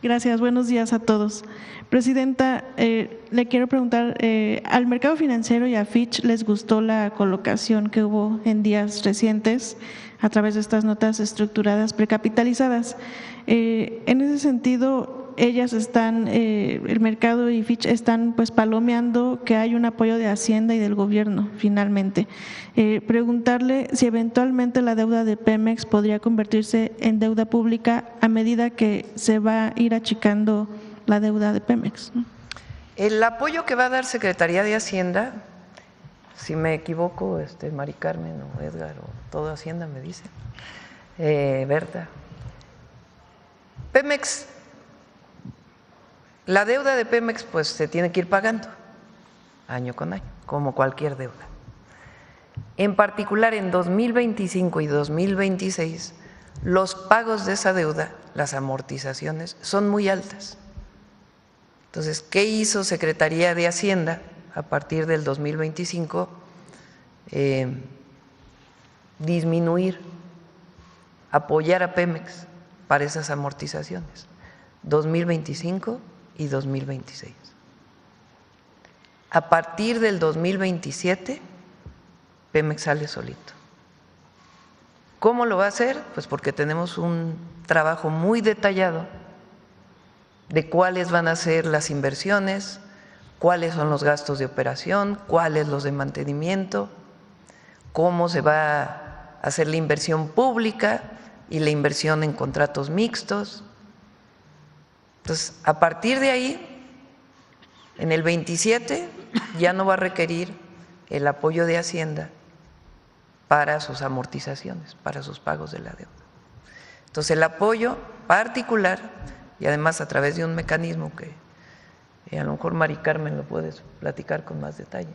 Gracias, buenos días a todos. Presidenta, le quiero preguntar, al mercado financiero y a Fitch les gustó la colocación que hubo en días recientes a través de estas notas estructuradas precapitalizadas. En ese sentido, ellas están, el mercado y Fitch están pues palomeando que hay un apoyo de Hacienda y del gobierno finalmente. Preguntarle si eventualmente la deuda de Pemex podría convertirse en deuda pública a medida que se va a ir achicando la deuda de Pemex. El apoyo que va a dar Secretaría de Hacienda, si me equivoco, Mari Carmen o Edgar o todo Hacienda me dice, Berta, Pemex, la deuda de Pemex pues se tiene que ir pagando año con año, como cualquier deuda. En particular en 2025 y 2026, los pagos de esa deuda, las amortizaciones, son muy altas. Entonces, ¿qué hizo Secretaría de Hacienda a partir del 2025? Disminuir, apoyar a Pemex para esas amortizaciones, 2025 y 2026. A partir del 2027, Pemex sale solito. ¿Cómo lo va a hacer? Pues porque tenemos un trabajo muy detallado de cuáles van a ser las inversiones, cuáles son los gastos de operación, cuáles los de mantenimiento, cómo se va a hacer la inversión pública y la inversión en contratos mixtos. Entonces, a partir de ahí, en el 27 ya no va a requerir el apoyo de Hacienda para sus amortizaciones, para sus pagos de la deuda. Entonces, el apoyo particular, y además a través de un mecanismo que a lo mejor Mari Carmen lo puedes platicar con más detalle,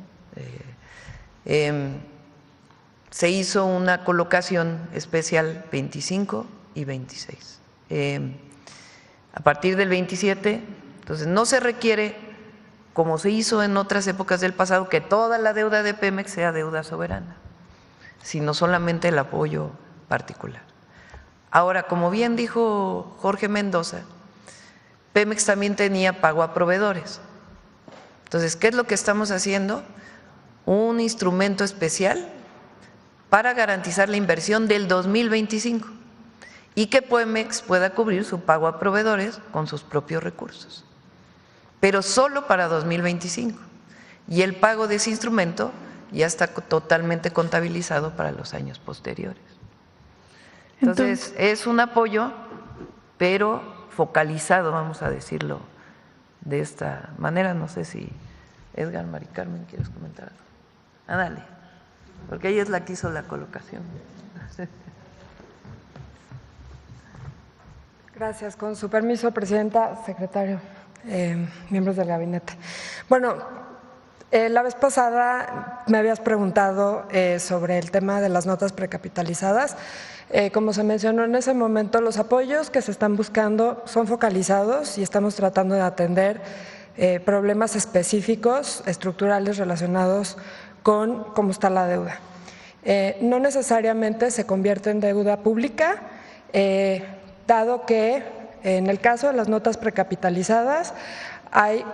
se hizo una colocación especial 25 y 26. A partir del 27, entonces no se requiere, como se hizo en otras épocas del pasado, que toda la deuda de Pemex sea deuda soberana, sino solamente el apoyo particular. Ahora, como bien dijo Jorge Mendoza, Pemex también tenía pago a proveedores. Entonces, ¿qué es lo que estamos haciendo? Un instrumento especial para garantizar la inversión del 2025 y que Pemex pueda cubrir su pago a proveedores con sus propios recursos, pero solo para 2025. Y el pago de ese instrumento ya está totalmente contabilizado para los años posteriores. Entonces, es un apoyo, pero focalizado, vamos a decirlo de esta manera. No sé si Edgar, Mari Carmen, ¿quieres comentar algo? Dale, porque ella es la que hizo la colocación. Gracias. Con su permiso, Presidenta, Secretario, miembros del gabinete. Bueno, la vez pasada me habías preguntado sobre el tema de las notas precapitalizadas. Como se mencionó en ese momento, los apoyos que se están buscando son focalizados y estamos tratando de atender problemas específicos, estructurales relacionados con cómo está la deuda. No necesariamente se convierte en deuda pública, dado que en el caso de las notas precapitalizadas hay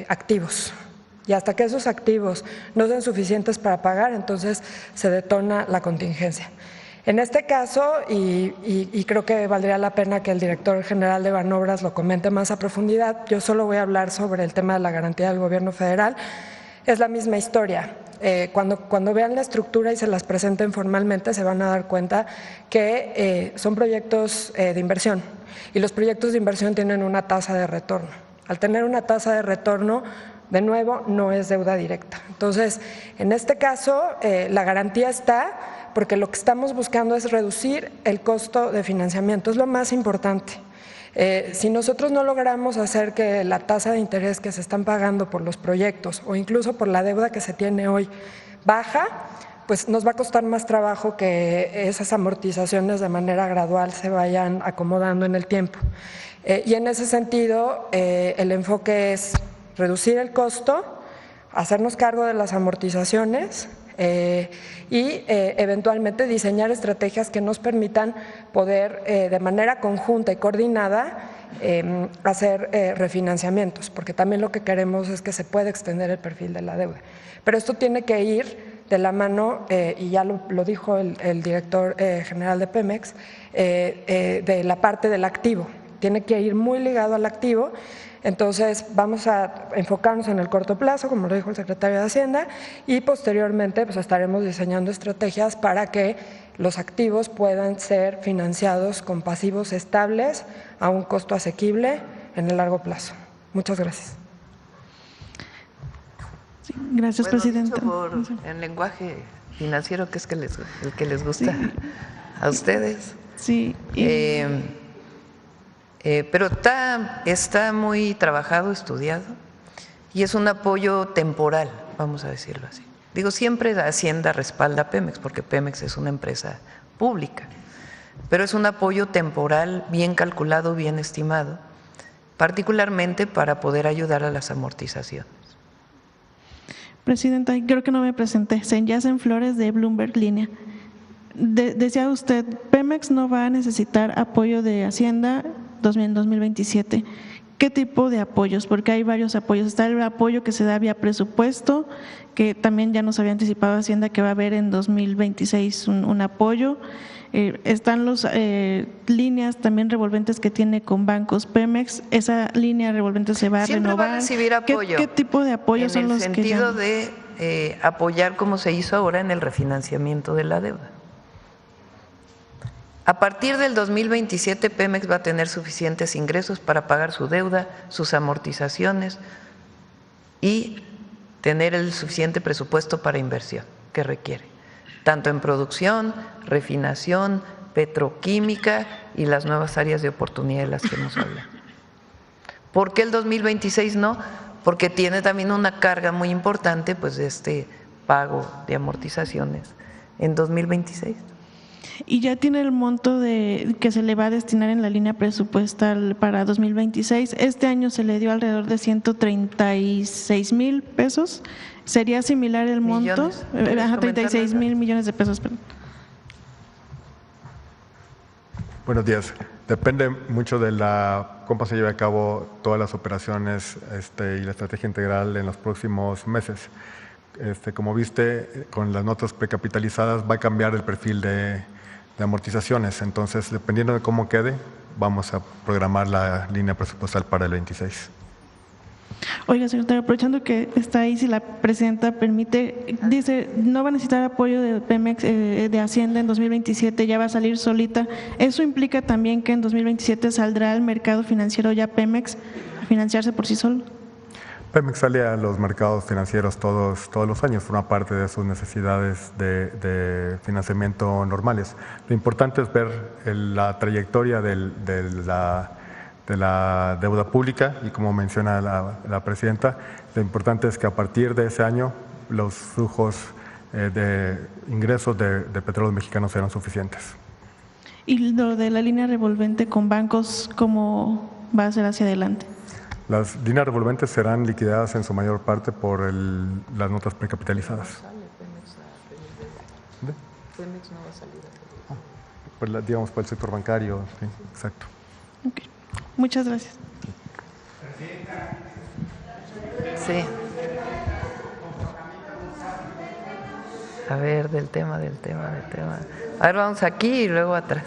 activos. Y hasta que esos activos no sean suficientes para pagar, entonces se detona la contingencia. En este caso, y creo que valdría la pena que el director general de Banobras lo comente más a profundidad, yo solo voy a hablar sobre el tema de la garantía del gobierno federal, es la misma historia. Cuando vean la estructura y se las presenten formalmente, se van a dar cuenta que son proyectos de inversión y los proyectos de inversión tienen una tasa de retorno. Al tener una tasa de retorno, de nuevo, no es deuda directa. Entonces, en este caso, la garantía está porque lo que estamos buscando es reducir el costo de financiamiento, es lo más importante. Si nosotros no logramos hacer que la tasa de interés que se están pagando por los proyectos o incluso por la deuda que se tiene hoy baja, pues nos va a costar más trabajo que esas amortizaciones de manera gradual se vayan acomodando en el tiempo. Y en ese sentido, el enfoque es reducir el costo, hacernos cargo de las amortizaciones y eventualmente diseñar estrategias que nos permitan poder de manera conjunta y coordinada hacer refinanciamientos, porque también lo que queremos es que se pueda extender el perfil de la deuda. Pero esto tiene que ir de la mano, y ya lo dijo el director general de Pemex, de la parte del activo. Tiene que ir muy ligado al activo. Entonces, vamos a enfocarnos en el corto plazo, como lo dijo el secretario de Hacienda, y posteriormente pues, estaremos diseñando estrategias para que los activos puedan ser financiados con pasivos estables a un costo asequible en el largo plazo. Muchas gracias. Sí, gracias, presidenta. En lenguaje financiero, que es el que les gusta a ustedes. Sí. Pero está muy trabajado, estudiado, y es un apoyo temporal, vamos a decirlo así. Digo, siempre la Hacienda respalda a Pemex, porque Pemex es una empresa pública, pero es un apoyo temporal bien calculado, bien estimado, particularmente para poder ayudar a las amortizaciones. Presidenta, creo que no me presenté. Senyacen Flores, de Bloomberg Línea. Decía usted, Pemex no va a necesitar apoyo de Hacienda en 2027. ¿Qué tipo de apoyos? Porque hay varios apoyos. Está el apoyo que se da vía presupuesto, que también ya nos había anticipado Hacienda que va a haber en 2026 un apoyo. Están las líneas también revolventes que tiene con bancos Pemex. ¿Esa línea revolvente se va a Siempre renovar? Va a recibir apoyo. ¿Qué tipo de apoyos son los que En el sentido de apoyar, como se hizo ahora, en el refinanciamiento de la deuda. A partir del 2027, Pemex va a tener suficientes ingresos para pagar su deuda, sus amortizaciones y tener el suficiente presupuesto para inversión que requiere, tanto en producción, refinación, petroquímica y las nuevas áreas de oportunidad de las que hemos hablado. ¿Por qué el 2026 no? Porque tiene también una carga muy importante pues, de este pago de amortizaciones en 2026. ¿Y ya tiene el monto que se le va a destinar en la línea presupuestal para 2026? Este año se le dio alrededor de 136 mil pesos. ¿Sería similar el monto? 36 mil millones de pesos. Perdón. Buenos días. Depende mucho de cómo se lleve a cabo todas las operaciones y la estrategia integral en los próximos meses. Como viste, con las notas precapitalizadas va a cambiar el perfil de amortizaciones. Entonces, dependiendo de cómo quede, vamos a programar la línea presupuestal para el 26. Oiga, secretario, aprovechando que está ahí, si la presidenta permite, dice, no va a necesitar apoyo de Pemex, de Hacienda en 2027, ya va a salir solita. ¿Eso implica también que en 2027 saldrá al mercado financiero ya Pemex a financiarse por sí solo? Pemex sale a los mercados financieros todos los años, forma parte de sus necesidades de financiamiento normales. Lo importante es ver la trayectoria de la deuda pública y, como menciona la presidenta, lo importante es que a partir de ese año los flujos de ingresos de petróleos mexicanos serán suficientes. ¿Y lo de la línea revolvente con bancos, cómo va a ser hacia adelante? Las líneas revolventes serán liquidadas en su mayor parte por las notas precapitalizadas. Pemex no va a salir. Digamos, por el sector bancario, sí, exacto. Okay. Muchas gracias. Sí. A ver, del tema. A ver, vamos aquí y luego atrás.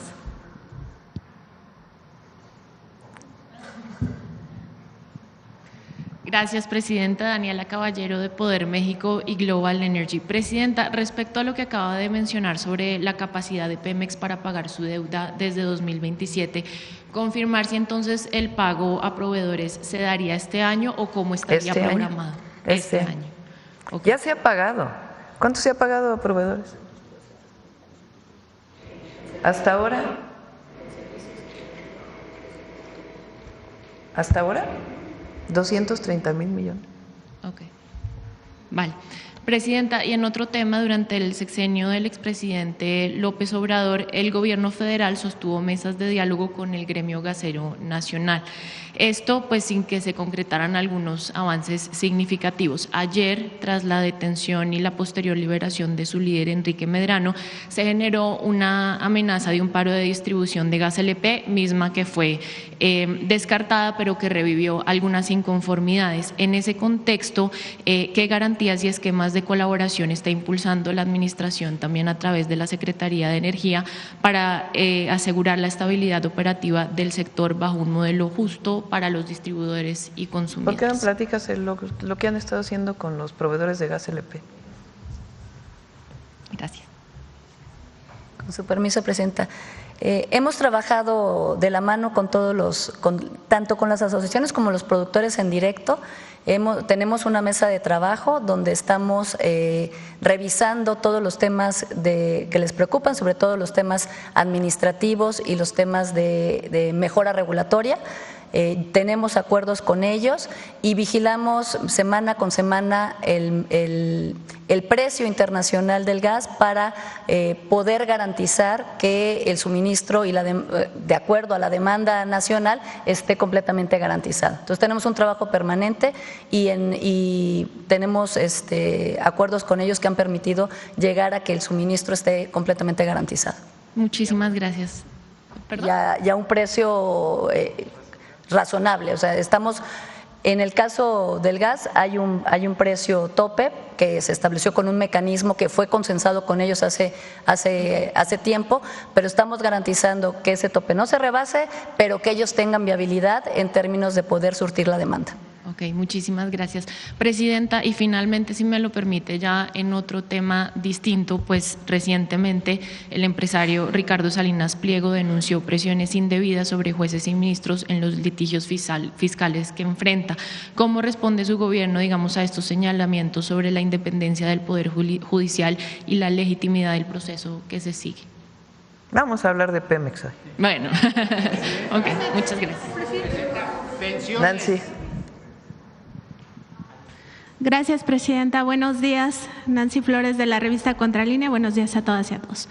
Gracias, presidenta. Daniela Caballero, de Poder México y Global Energy. Presidenta, respecto a lo que acaba de mencionar sobre la capacidad de Pemex para pagar su deuda desde 2027, confirmar si entonces el pago a proveedores se daría este año o cómo estaría programado. Este año. Okay. Ya se ha pagado. ¿Cuánto se ha pagado a proveedores? ¿Hasta ahora? ¿Hasta ahora? 230,000 millones. Ok. Vale. Presidenta, y en otro tema, durante el sexenio del expresidente López Obrador, el gobierno federal sostuvo mesas de diálogo con el gremio gasero nacional. Esto, pues, sin que se concretaran algunos avances significativos. Ayer, tras la detención y la posterior liberación de su líder, Enrique Medrano, se generó una amenaza de un paro de distribución de gas LP, misma que fue descartada, pero que revivió algunas inconformidades. En ese contexto, ¿qué garantías y esquemas de colaboración está impulsando la Administración también a través de la Secretaría de Energía para asegurar la estabilidad operativa del sector bajo un modelo justo para los distribuidores y consumidores? ¿Por qué no platicas lo que han estado haciendo con los proveedores de gas LP? Gracias. Con su permiso, Presidenta. Hemos trabajado de la mano con todos tanto con las asociaciones como los productores en directo. Tenemos una mesa de trabajo donde estamos revisando todos los temas que les preocupan, sobre todo los temas administrativos y los temas de mejora regulatoria. Tenemos acuerdos con ellos y vigilamos semana con semana el precio internacional del gas para poder garantizar que el suministro y de acuerdo a la demanda nacional esté completamente garantizado. Entonces tenemos un trabajo permanente y tenemos acuerdos con ellos que han permitido llegar a que el suministro esté completamente garantizado. Muchísimas gracias. ¿Perdón? Ya un precio razonable, o sea, estamos en el caso del gas hay un precio tope que se estableció con un mecanismo que fue consensado con ellos hace tiempo, pero estamos garantizando que ese tope no se rebase, pero que ellos tengan viabilidad en términos de poder surtir la demanda. Ok, muchísimas gracias, Presidenta. Y finalmente, si me lo permite, ya en otro tema distinto, pues recientemente el empresario Ricardo Salinas Pliego denunció presiones indebidas sobre jueces y ministros en los litigios fiscales que enfrenta. ¿Cómo responde su gobierno, digamos, a estos señalamientos sobre la independencia del Poder Judicial y la legitimidad del proceso que se sigue? Vamos a hablar de Pemex hoy. Bueno, ok, muchas gracias. Nancy. Gracias, Presidenta. Buenos días. Nancy Flores, de la revista Contralínea. Buenos días a todas y a todos.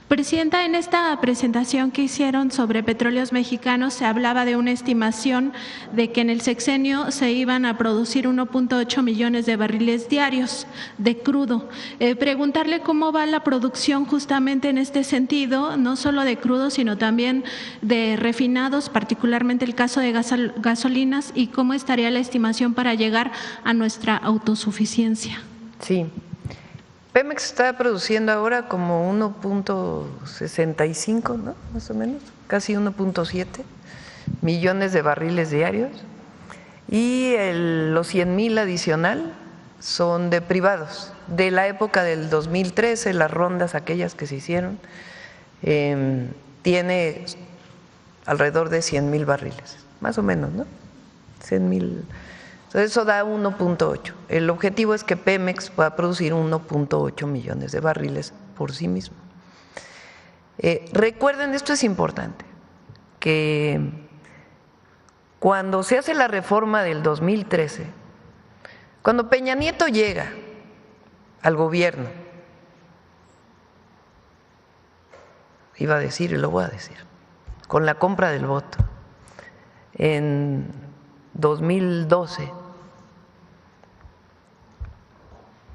Presidenta, en esta presentación que hicieron sobre petróleos mexicanos se hablaba de una estimación de que en el sexenio se iban a producir 1.8 millones de barriles diarios de crudo. Preguntarle cómo va la producción justamente en este sentido, no solo de crudo, sino también de refinados, particularmente el caso de gasolinas, y cómo estaría la estimación para llegar a nuestra autosuficiencia. Sí. Pemex está produciendo ahora como 1.65, ¿no? Más o menos, casi 1.7 millones de barriles diarios, y los 100,000 adicional son de privados. De la época del 2013, las rondas aquellas que se hicieron, tiene alrededor de 100,000 barriles, más o menos, ¿no? 100,000. Eso da 1.8. El objetivo es que Pemex pueda producir 1.8 millones de barriles por sí mismo. Recuerden, esto es importante, que cuando se hace la reforma del 2013, cuando Peña Nieto llega al gobierno, iba a decir y lo voy a decir, con la compra del voto, en 2012,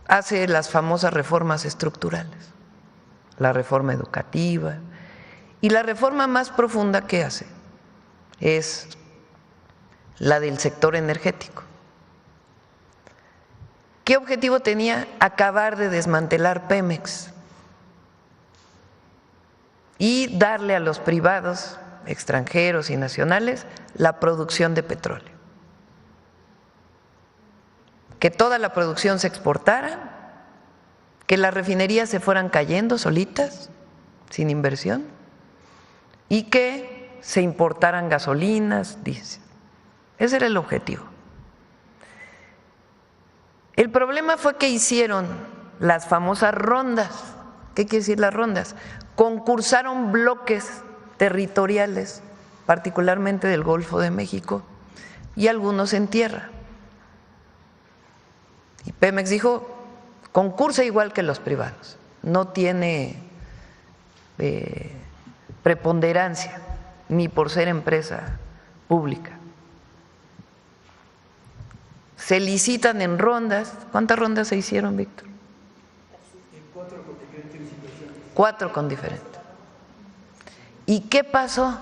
hace las famosas reformas estructurales, la reforma educativa, y la reforma más profunda que hace es la del sector energético. ¿Qué objetivo tenía? Acabar de desmantelar Pemex y darle a los privados, extranjeros y nacionales, la producción de petróleo. Que toda la producción se exportara, que las refinerías se fueran cayendo solitas, sin inversión, y que se importaran gasolinas, diésel. Ese era el objetivo. El problema fue que hicieron las famosas rondas. ¿Qué quiere decir las rondas? Concursaron bloques territoriales, particularmente del Golfo de México, y algunos en tierra. Y Pemex dijo, concursa igual que los privados, no tiene preponderancia ni por ser empresa pública. Se licitan en rondas. ¿Cuántas rondas se hicieron, Víctor? 4 con diferentes. ¿Y qué pasó?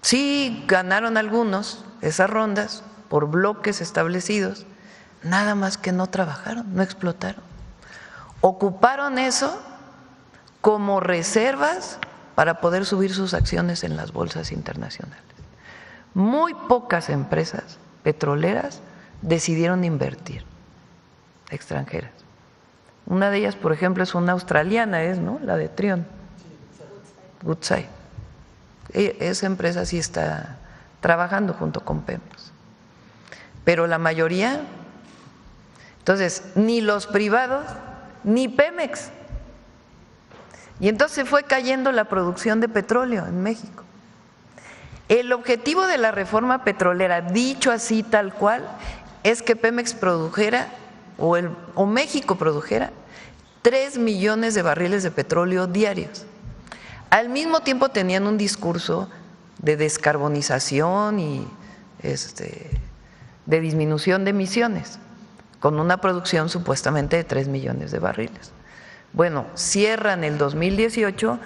Sí, ganaron algunos esas rondas por bloques establecidos, nada más que no trabajaron, no explotaron. Ocuparon eso como reservas para poder subir sus acciones en las bolsas internacionales. Muy pocas empresas petroleras decidieron invertir, extranjeras. Una de ellas, por ejemplo, es una australiana, ¿no? La de Trion, Woodside. Esa empresa sí está trabajando junto con Pemex. Pero la mayoría, entonces, ni los privados, ni Pemex. Y entonces fue cayendo la producción de petróleo en México. El objetivo de la reforma petrolera, dicho así tal cual, es que Pemex produjera o México produjera 3 millones de barriles de petróleo diarios. Al mismo tiempo tenían un discurso de descarbonización y de disminución de emisiones, con una producción supuestamente de 3 millones de barriles. Bueno, cierran el 2018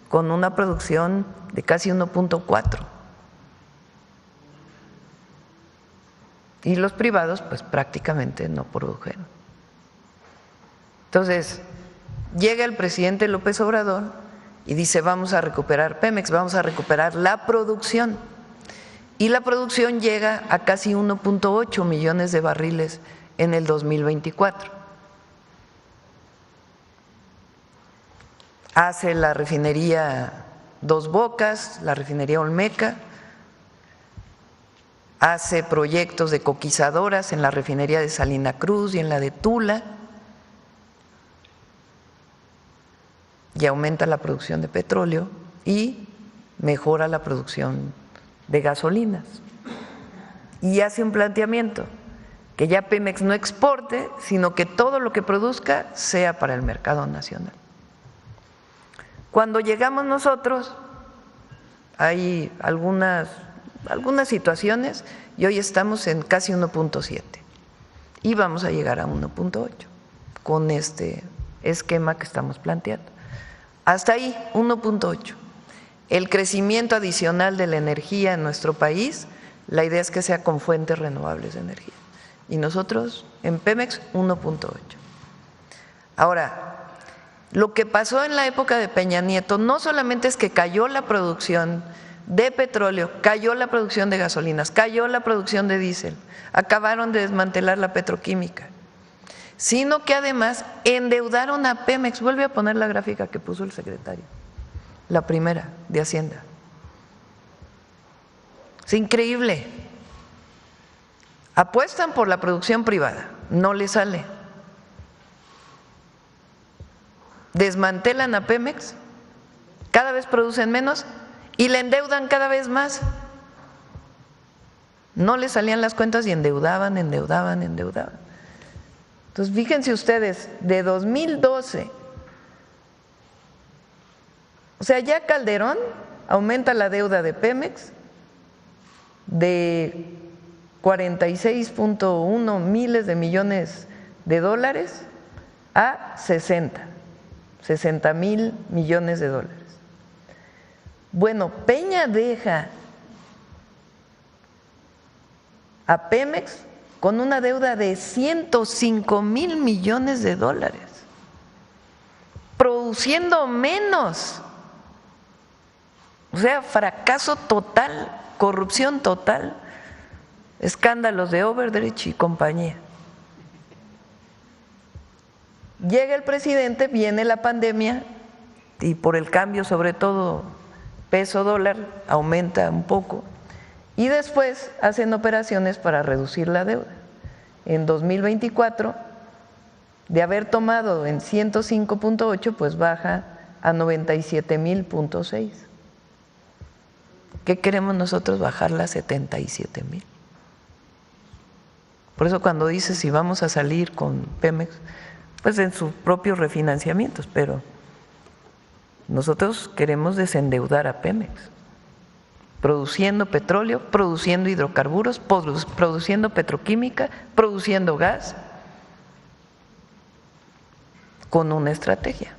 con una producción de casi 1.4. Y los privados pues prácticamente no produjeron. Entonces, llega el presidente López Obrador y dice, vamos a recuperar Pemex, vamos a recuperar la producción. Y la producción llega a casi 1.8 millones de barriles en el 2024. Hace la refinería Dos Bocas, la refinería Olmeca, hace proyectos de coquizadoras en la refinería de Salina Cruz y en la de Tula, y aumenta la producción de petróleo y mejora la producción de gasolinas. Y hace un planteamiento, que ya Pemex no exporte, sino que todo lo que produzca sea para el mercado nacional. Cuando llegamos nosotros, hay algunas situaciones y hoy estamos en casi 1.7 y vamos a llegar a 1.8 con este esquema que estamos planteando. Hasta ahí, 1.8. El crecimiento adicional de la energía en nuestro país, la idea es que sea con fuentes renovables de energía. Y nosotros en Pemex 1.8. Ahora, lo que pasó en la época de Peña Nieto no solamente es que cayó la producción de petróleo, cayó la producción de gasolinas, cayó la producción de diésel, acabaron de desmantelar la petroquímica, sino que además endeudaron a Pemex. Vuelve a poner la gráfica que puso el secretario, la primera de Hacienda. Es increíble. Apuestan por la producción privada, no les sale. Desmantelan a Pemex, cada vez producen menos y le endeudan cada vez más. No les salían las cuentas y endeudaban. Entonces, fíjense ustedes, de 2012, o sea, ya Calderón aumenta la deuda de Pemex de 46.1 miles de millones de dólares a 60 mil millones de dólares. Bueno, Peña deja a Pemex con una deuda de 105 mil millones de dólares, produciendo menos. O sea, fracaso total, corrupción total, escándalos de Overdrecht y compañía. Llega el presidente, viene la pandemia y por el cambio, sobre todo peso dólar, aumenta un poco y después hacen operaciones para reducir la deuda. En 2024, de haber tomado en 105.8, pues baja a 97.000.6. ¿Qué queremos nosotros? Bajarla a 77.000. Por eso cuando dice si vamos a salir con Pemex, pues en sus propios refinanciamientos, pero nosotros queremos desendeudar a Pemex, produciendo petróleo, produciendo hidrocarburos, produciendo petroquímica, produciendo gas, con una estrategia.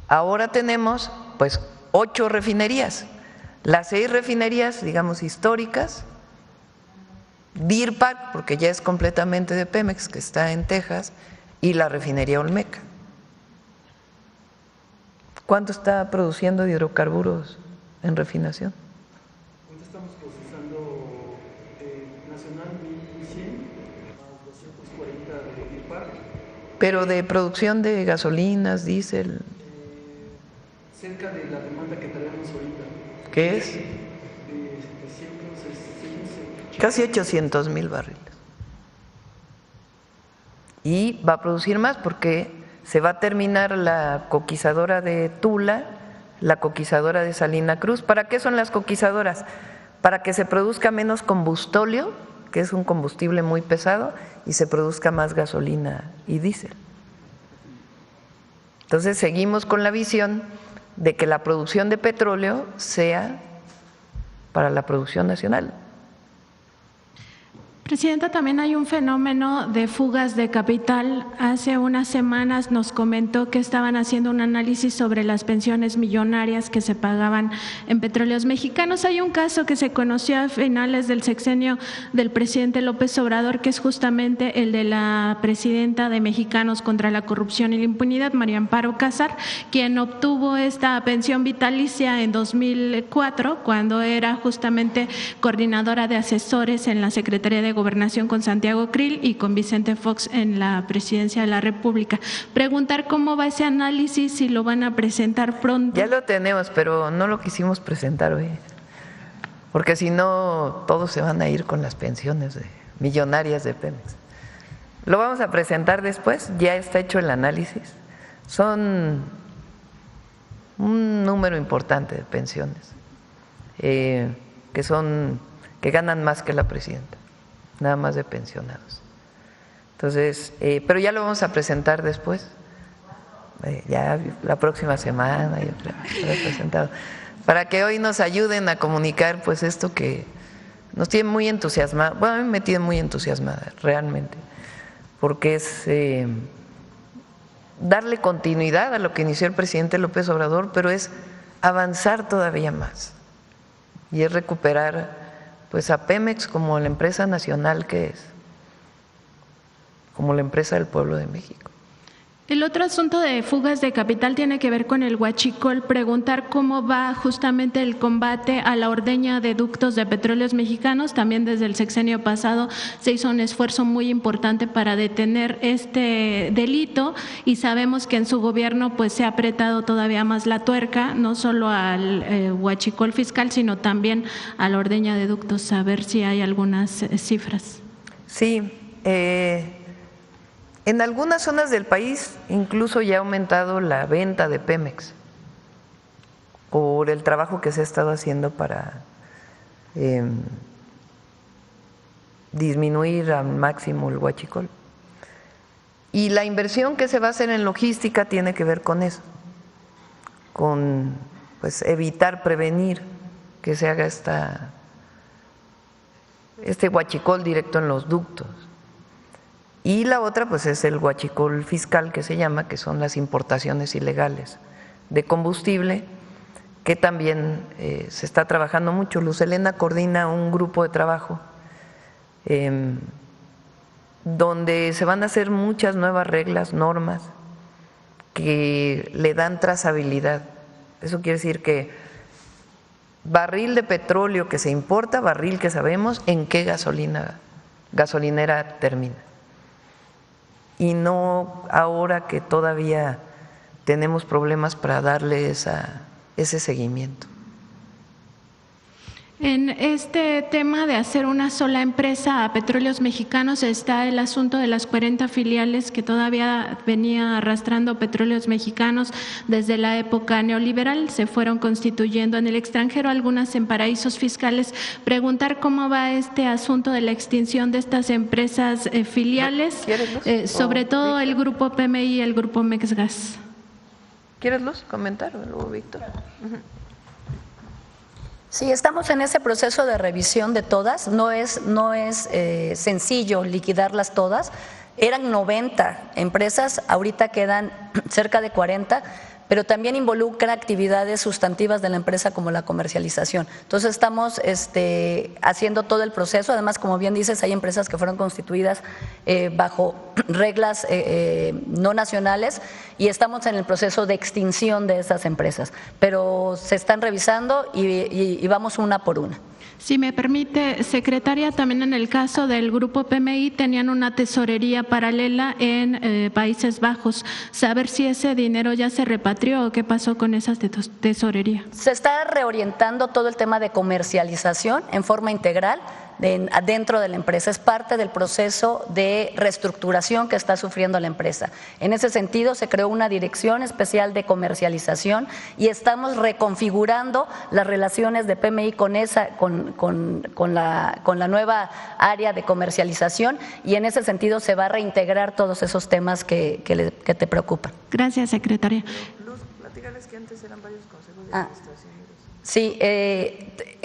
Ahora tenemos pues 8 refinerías, las 6 refinerías, digamos, históricas, Deer Park, porque ya es completamente de Pemex, que está en Texas, y la refinería Olmeca. ¿Cuánto está produciendo de hidrocarburos en refinación? Ahorita estamos procesando Nacional 1100 a 240 de Deer Park. Pero de producción de gasolinas, diésel. Cerca de la demanda que traemos ahorita. ¿Qué es? De 700, casi 800,000 barriles. Y va a producir más porque se va a terminar la coquizadora de Tula, la coquizadora de Salina Cruz. ¿Para qué son las coquizadoras? Para que se produzca menos combustóleo, que es un combustible muy pesado, y se produzca más gasolina y diésel. Entonces seguimos con la visión de que la producción de petróleo sea para la producción nacional. Presidenta, también hay un fenómeno de fugas de capital. Hace unas semanas nos comentó que estaban haciendo un análisis sobre las pensiones millonarias que se pagaban en Petróleos Mexicanos. Hay un caso que se conoció a finales del sexenio del presidente López Obrador, que es justamente el de la presidenta de Mexicanos contra la Corrupción y la Impunidad, María Amparo Casar, quien obtuvo esta pensión vitalicia en 2004, cuando era justamente coordinadora de asesores en la Secretaría de Gobernación con Santiago Krill y con Vicente Fox en la Presidencia de la República. Preguntar cómo va ese análisis, si lo van a presentar pronto. Ya lo tenemos, pero no lo quisimos presentar hoy, porque si no todos se van a ir con las pensiones millonarias de Pemex. Lo vamos a presentar después, ya está hecho el análisis. Son un número importante de pensiones que ganan más que la presidenta, nada más de pensionados. Entonces, pero ya lo vamos a presentar después, ya la próxima semana, yo creo, presentado, para que hoy nos ayuden a comunicar pues esto que nos tiene muy entusiasmados. Bueno, a mí me tiene muy entusiasmada, realmente, porque es darle continuidad a lo que inició el presidente López Obrador, pero es avanzar todavía más y es recuperar pues a Pemex como la empresa nacional que es, como la empresa del pueblo de México. El otro asunto de fugas de capital tiene que ver con el huachicol. Preguntar cómo va justamente el combate a la ordeña de ductos de Petróleos Mexicanos. También desde el sexenio pasado se hizo un esfuerzo muy importante para detener este delito y sabemos que en su gobierno pues se ha apretado todavía más la tuerca, no solo al huachicol fiscal, sino también a la ordeña de ductos. A ver si hay algunas cifras. Sí, en algunas zonas del país incluso ya ha aumentado la venta de Pemex por el trabajo que se ha estado haciendo para disminuir al máximo el huachicol. Y la inversión que se va a hacer en logística tiene que ver con eso, con pues evitar, prevenir que se haga este huachicol directo en los ductos. Y la otra pues es el huachicol fiscal, que se llama, que son las importaciones ilegales de combustible, que también se está trabajando mucho. Luz Helena coordina un grupo de trabajo donde se van a hacer muchas nuevas reglas, normas que le dan trazabilidad. Eso quiere decir que barril de petróleo que se importa, barril que sabemos en qué gasolinera termina. Y no ahora que todavía tenemos problemas para darle ese seguimiento. En este tema de hacer una sola empresa a Petróleos Mexicanos está el asunto de las 40 filiales que todavía venía arrastrando Petróleos Mexicanos desde la época neoliberal. Se fueron constituyendo en el extranjero, algunas en paraísos fiscales. Preguntar cómo va este asunto de la extinción de estas empresas filiales, sobre todo el Grupo PMI y el Grupo Mexgas. ¿Quieres, Luz, comentar? Luego, Víctor. Sí, estamos en ese proceso de revisión de todas. No es sencillo liquidarlas todas. Eran 90 empresas, ahorita quedan cerca de 40, pero también involucra actividades sustantivas de la empresa como la comercialización. Entonces estamos haciendo todo el proceso. Además, como bien dices, hay empresas que fueron constituidas bajo reglas no nacionales y estamos en el proceso de extinción de esas empresas, pero se están revisando y vamos una por una. Si me permite, secretaria, también en el caso del Grupo PMI tenían una tesorería paralela en Países Bajos. Saber si ese dinero ya se repatrió o qué pasó con esa tesorería. Se está reorientando todo el tema de comercialización en forma integral dentro de la empresa. Es parte del proceso de reestructuración que está sufriendo la empresa. En ese sentido, se creó una dirección especial de comercialización y estamos reconfigurando las relaciones de PMI con la nueva área de comercialización y en ese sentido se va a reintegrar todos esos temas que te preocupan. Gracias, secretaria. Luz, platícales que antes eran varios consejos de administración. Sí,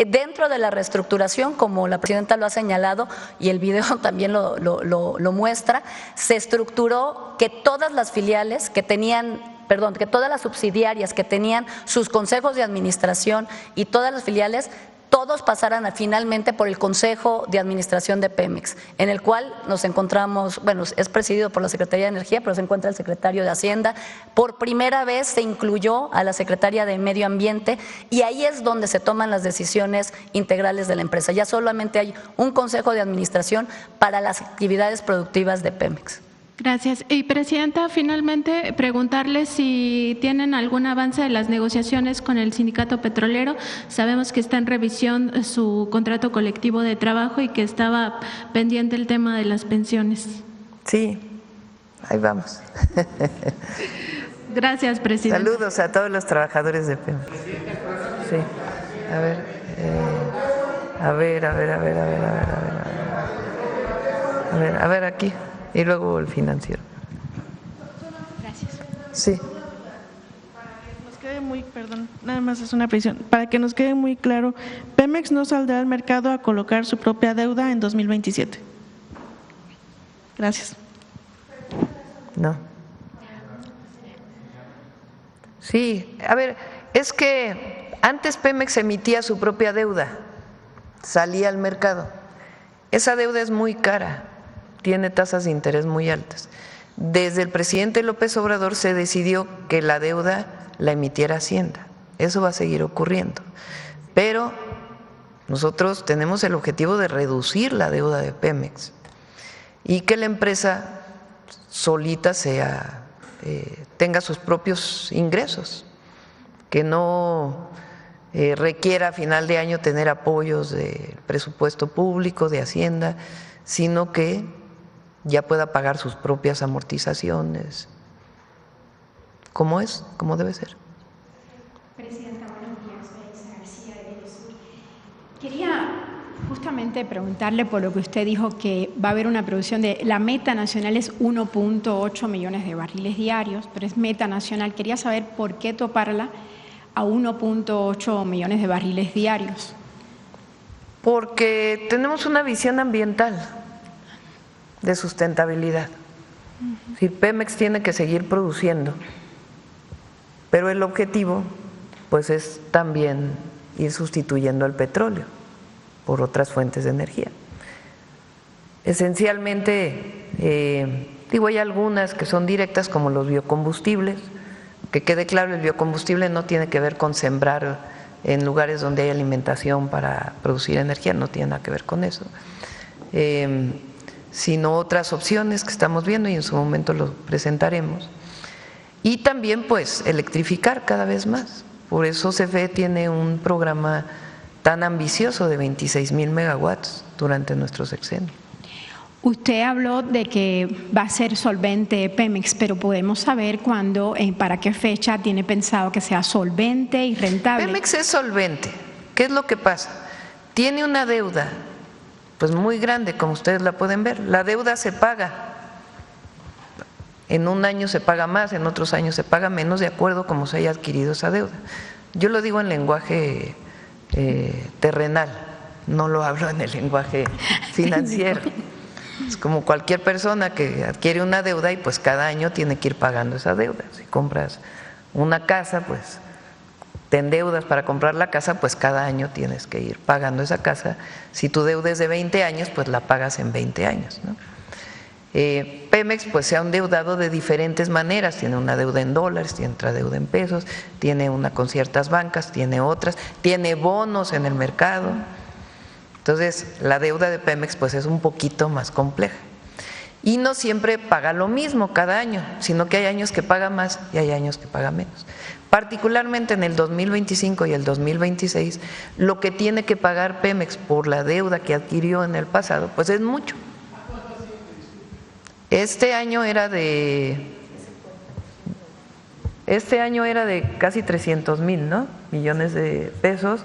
dentro de la reestructuración, como la presidenta lo ha señalado y el video también lo muestra, se estructuró que todas las filiales que todas las subsidiarias que tenían sus consejos de administración y todas las filiales, todos pasaran finalmente por el Consejo de Administración de Pemex, en el cual nos encontramos, bueno, es presidido por la Secretaría de Energía, pero se encuentra el secretario de Hacienda. Por primera vez se incluyó a la Secretaria de Medio Ambiente y ahí es donde se toman las decisiones integrales de la empresa. Ya solamente hay un Consejo de Administración para las actividades productivas de Pemex. Gracias. Y, presidenta, finalmente preguntarle si tienen algún avance de las negociaciones con el sindicato petrolero. Sabemos que está en revisión su contrato colectivo de trabajo y que estaba pendiente el tema de las pensiones. Sí, ahí vamos. Gracias, presidenta. Saludos a todos los trabajadores de Pemex. Sí, a ver aquí. Y luego el financiero. Gracias. Sí. Para que nos quede muy, perdón, nada más es una precisión. Para que nos quede muy claro, Pemex no saldrá al mercado a colocar su propia deuda en 2027. Gracias. No. Sí, a ver, es que antes Pemex emitía su propia deuda, salía al mercado. Esa deuda es muy cara. Tiene tasas de interés muy altas. Desde el presidente López Obrador se decidió que la deuda la emitiera Hacienda. Eso va a seguir ocurriendo. Pero nosotros tenemos el objetivo de reducir la deuda de Pemex y que la empresa solita tenga sus propios ingresos, que no requiera a final de año tener apoyos del presupuesto público, de Hacienda, sino que ya pueda pagar sus propias amortizaciones, como debe ser. Presidenta, buenos días, Felisa García de Telesur. Quería justamente preguntarle por lo que usted dijo que va a haber una producción la meta nacional es 1.8 millones de barriles diarios, pero es meta nacional. Quería saber por qué toparla a 1.8 millones de barriles diarios. Porque tenemos una visión ambiental de sustentabilidad. Es decir, Pemex tiene que seguir produciendo, pero el objetivo pues es también ir sustituyendo al petróleo por otras fuentes de energía. Esencialmente, hay algunas que son directas como los biocombustibles. Que quede claro, el biocombustible no tiene que ver con sembrar en lugares donde hay alimentación para producir energía, no tiene nada que ver con eso. Sino otras opciones que estamos viendo y en su momento lo presentaremos. Y también pues electrificar cada vez más. Por eso CFE tiene un programa tan ambicioso de 26,000 megawatts durante nuestro sexenio. Usted habló de que va a ser solvente Pemex, pero podemos saber cuándo, para qué fecha tiene pensado que sea solvente y rentable. Pemex es solvente. ¿Qué es lo que pasa? Tiene una deuda pues muy grande, como ustedes la pueden ver. La deuda se paga. En un año se paga más, en otros años se paga menos, de acuerdo a cómo se haya adquirido esa deuda. Yo lo digo en lenguaje terrenal, no lo hablo en el lenguaje financiero. Es como cualquier persona que adquiere una deuda y pues cada año tiene que ir pagando esa deuda. Si compras una casa, pues te endeudas para comprar la casa, pues cada año tienes que ir pagando esa casa. Si tu deuda es de 20 años, pues la pagas en 20 años, ¿no? Pemex pues se ha endeudado de diferentes maneras, tiene una deuda en dólares, tiene otra deuda en pesos, tiene una con ciertas bancas, tiene otras, tiene bonos en el mercado. Entonces la deuda de Pemex pues es un poquito más compleja y no siempre paga lo mismo cada año, sino que hay años que paga más y hay años que paga menos. Particularmente en el 2025 y el 2026, lo que tiene que pagar Pemex por la deuda que adquirió en el pasado pues es mucho. Este año era de casi 300,000, ¿no?, millones de pesos,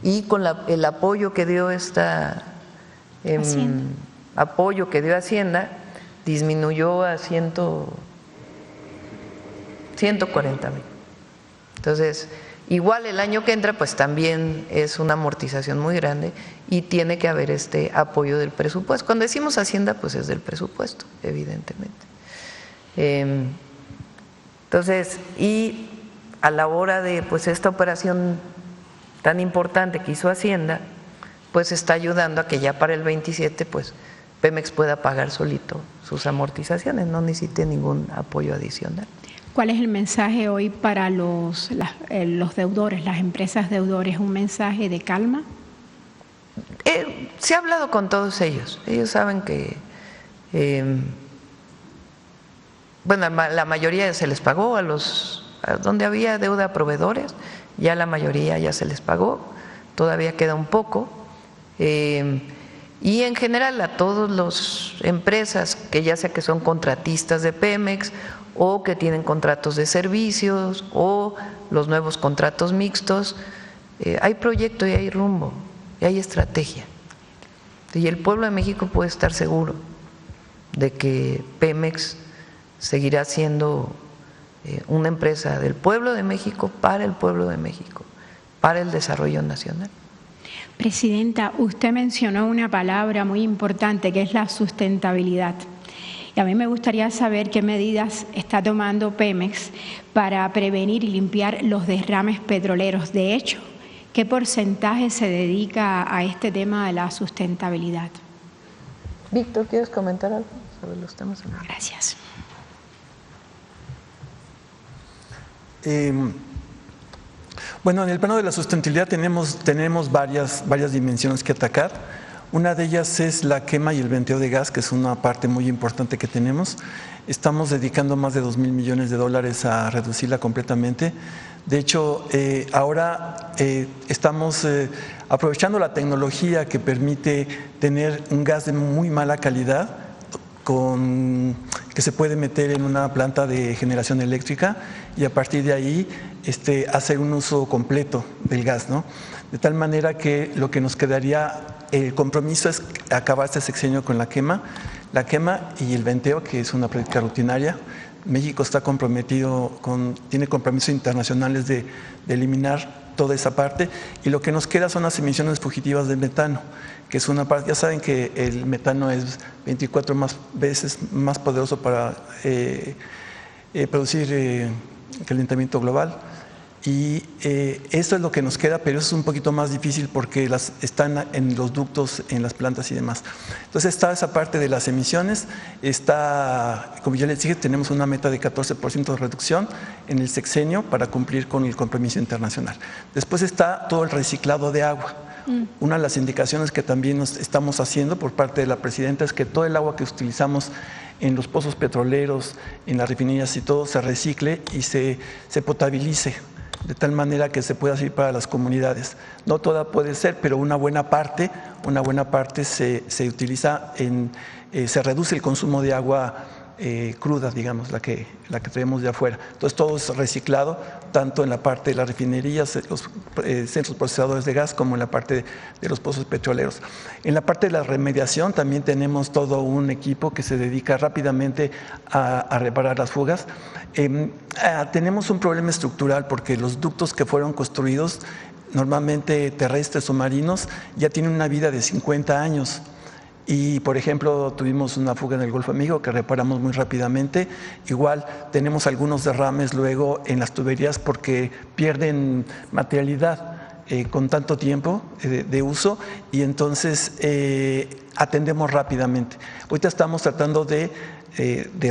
y con el apoyo que dio Hacienda disminuyó a 140,000. Entonces, igual el año que entra pues también es una amortización muy grande y tiene que haber este apoyo del presupuesto. Cuando decimos Hacienda pues es del presupuesto, evidentemente. Entonces, y a la hora de pues esta operación tan importante que hizo Hacienda, pues está ayudando a que ya para el 27 pues Pemex pueda pagar solito sus amortizaciones, no necesite ningún apoyo adicional. ¿Cuál es el mensaje hoy para los deudores, las empresas deudores? ¿Un mensaje de calma? Se ha hablado con todos ellos. Ellos saben que, bueno, la mayoría se les pagó, donde había deuda a proveedores, ya la mayoría ya se les pagó, todavía queda un poco. Y en general a todas las empresas que ya sea que son contratistas de Pemex o que tienen contratos de servicios o los nuevos contratos mixtos, hay proyecto y hay rumbo y hay estrategia. Y el pueblo de México puede estar seguro de que Pemex seguirá siendo una empresa del pueblo de México, para el pueblo de México, para el desarrollo nacional. Presidenta, usted mencionó una palabra muy importante que es la sustentabilidad. Y a mí me gustaría saber qué medidas está tomando Pemex para prevenir y limpiar los derrames petroleros. De hecho, ¿qué porcentaje se dedica a este tema de la sustentabilidad? Víctor, ¿quieres comentar algo sobre los temas? Gracias. Bueno, en el plano de la sustentabilidad tenemos varias dimensiones que atacar. Una de ellas es la quema y el venteo de gas, que es una parte muy importante que tenemos. Estamos dedicando más de 2,000 millones de dólares a reducirla completamente. De hecho, ahora estamos aprovechando la tecnología que permite tener un gas de muy mala calidad que se puede meter en una planta de generación eléctrica y a partir de ahí hacer un uso completo del gas, ¿no? De tal manera que lo que nos quedaría, el compromiso es acabar este sexenio con la quema y el venteo, que es una práctica rutinaria. México está comprometido tiene compromisos internacionales de eliminar toda esa parte, y lo que nos queda son las emisiones fugitivas del metano, que es una parte. Ya saben que el metano es 24 veces más poderoso para producir calentamiento global, y eso es lo que nos queda, pero eso es un poquito más difícil porque están en los ductos, en las plantas y demás. Entonces está esa parte de las emisiones, como ya les dije, tenemos una meta de 14% de reducción en el sexenio para cumplir con el compromiso internacional. Después está todo el reciclado de agua. Una de las indicaciones que también nos estamos haciendo por parte de la presidenta es que todo el agua que utilizamos en los pozos petroleros, en las refinerías y todo, se recicle y se potabilice de tal manera que se pueda servir para las comunidades. No toda puede ser, pero una buena parte se utiliza se reduce el consumo de agua cruda, digamos, la que traemos de afuera. Entonces todo es reciclado, tanto en la parte de las refinerías, los centros procesadores de gas, como en la parte de los pozos petroleros. En la parte de la remediación también tenemos todo un equipo que se dedica rápidamente a reparar las fugas. Tenemos un problema estructural porque los ductos que fueron construidos, normalmente terrestres o marinos, ya tienen una vida de 50 años. Y, por ejemplo, tuvimos una fuga en el Golfo de México que reparamos muy rápidamente. Igual tenemos algunos derrames luego en las tuberías porque pierden materialidad con tanto tiempo de uso, y entonces atendemos rápidamente. Ahorita estamos tratando de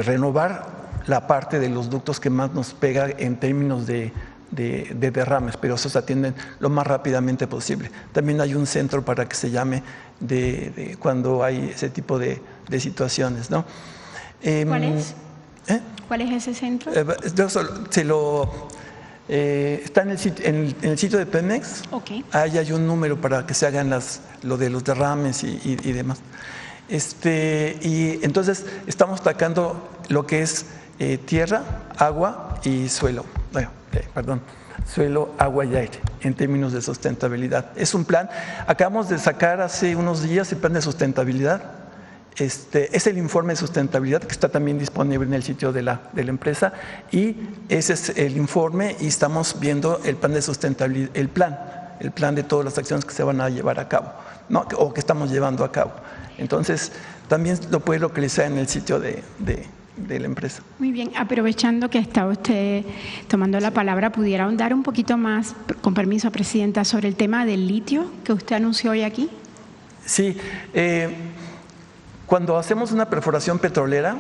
renovar la parte de los ductos que más nos pega en términos de derrames, pero esos se atienden lo más rápidamente posible. También hay un centro para que se llame de cuando hay ese tipo de situaciones, ¿no? ¿Cuál es? ¿Cuál es ese centro? Está en el sitio de Pemex. Okay. Ahí hay un número para que se hagan lo de los derrames y demás. Y entonces estamos atacando lo que es tierra, agua y suelo. Suelo, agua y aire, en términos de sustentabilidad. Es un plan, acabamos de sacar hace unos días el plan de sustentabilidad. Es el informe de sustentabilidad que está también disponible en el sitio de la empresa, y ese es el informe, y estamos viendo el plan de sustentabilidad, el plan de todas las acciones que se van a llevar a cabo, ¿no? O que estamos llevando a cabo. Entonces, también lo puede localizar en el sitio de la empresa. Muy bien, aprovechando que está usted tomando la palabra, ¿pudiera ahondar un poquito más, con permiso, Presidenta, sobre el tema del litio que usted anunció hoy aquí? Sí, cuando hacemos una perforación petrolera,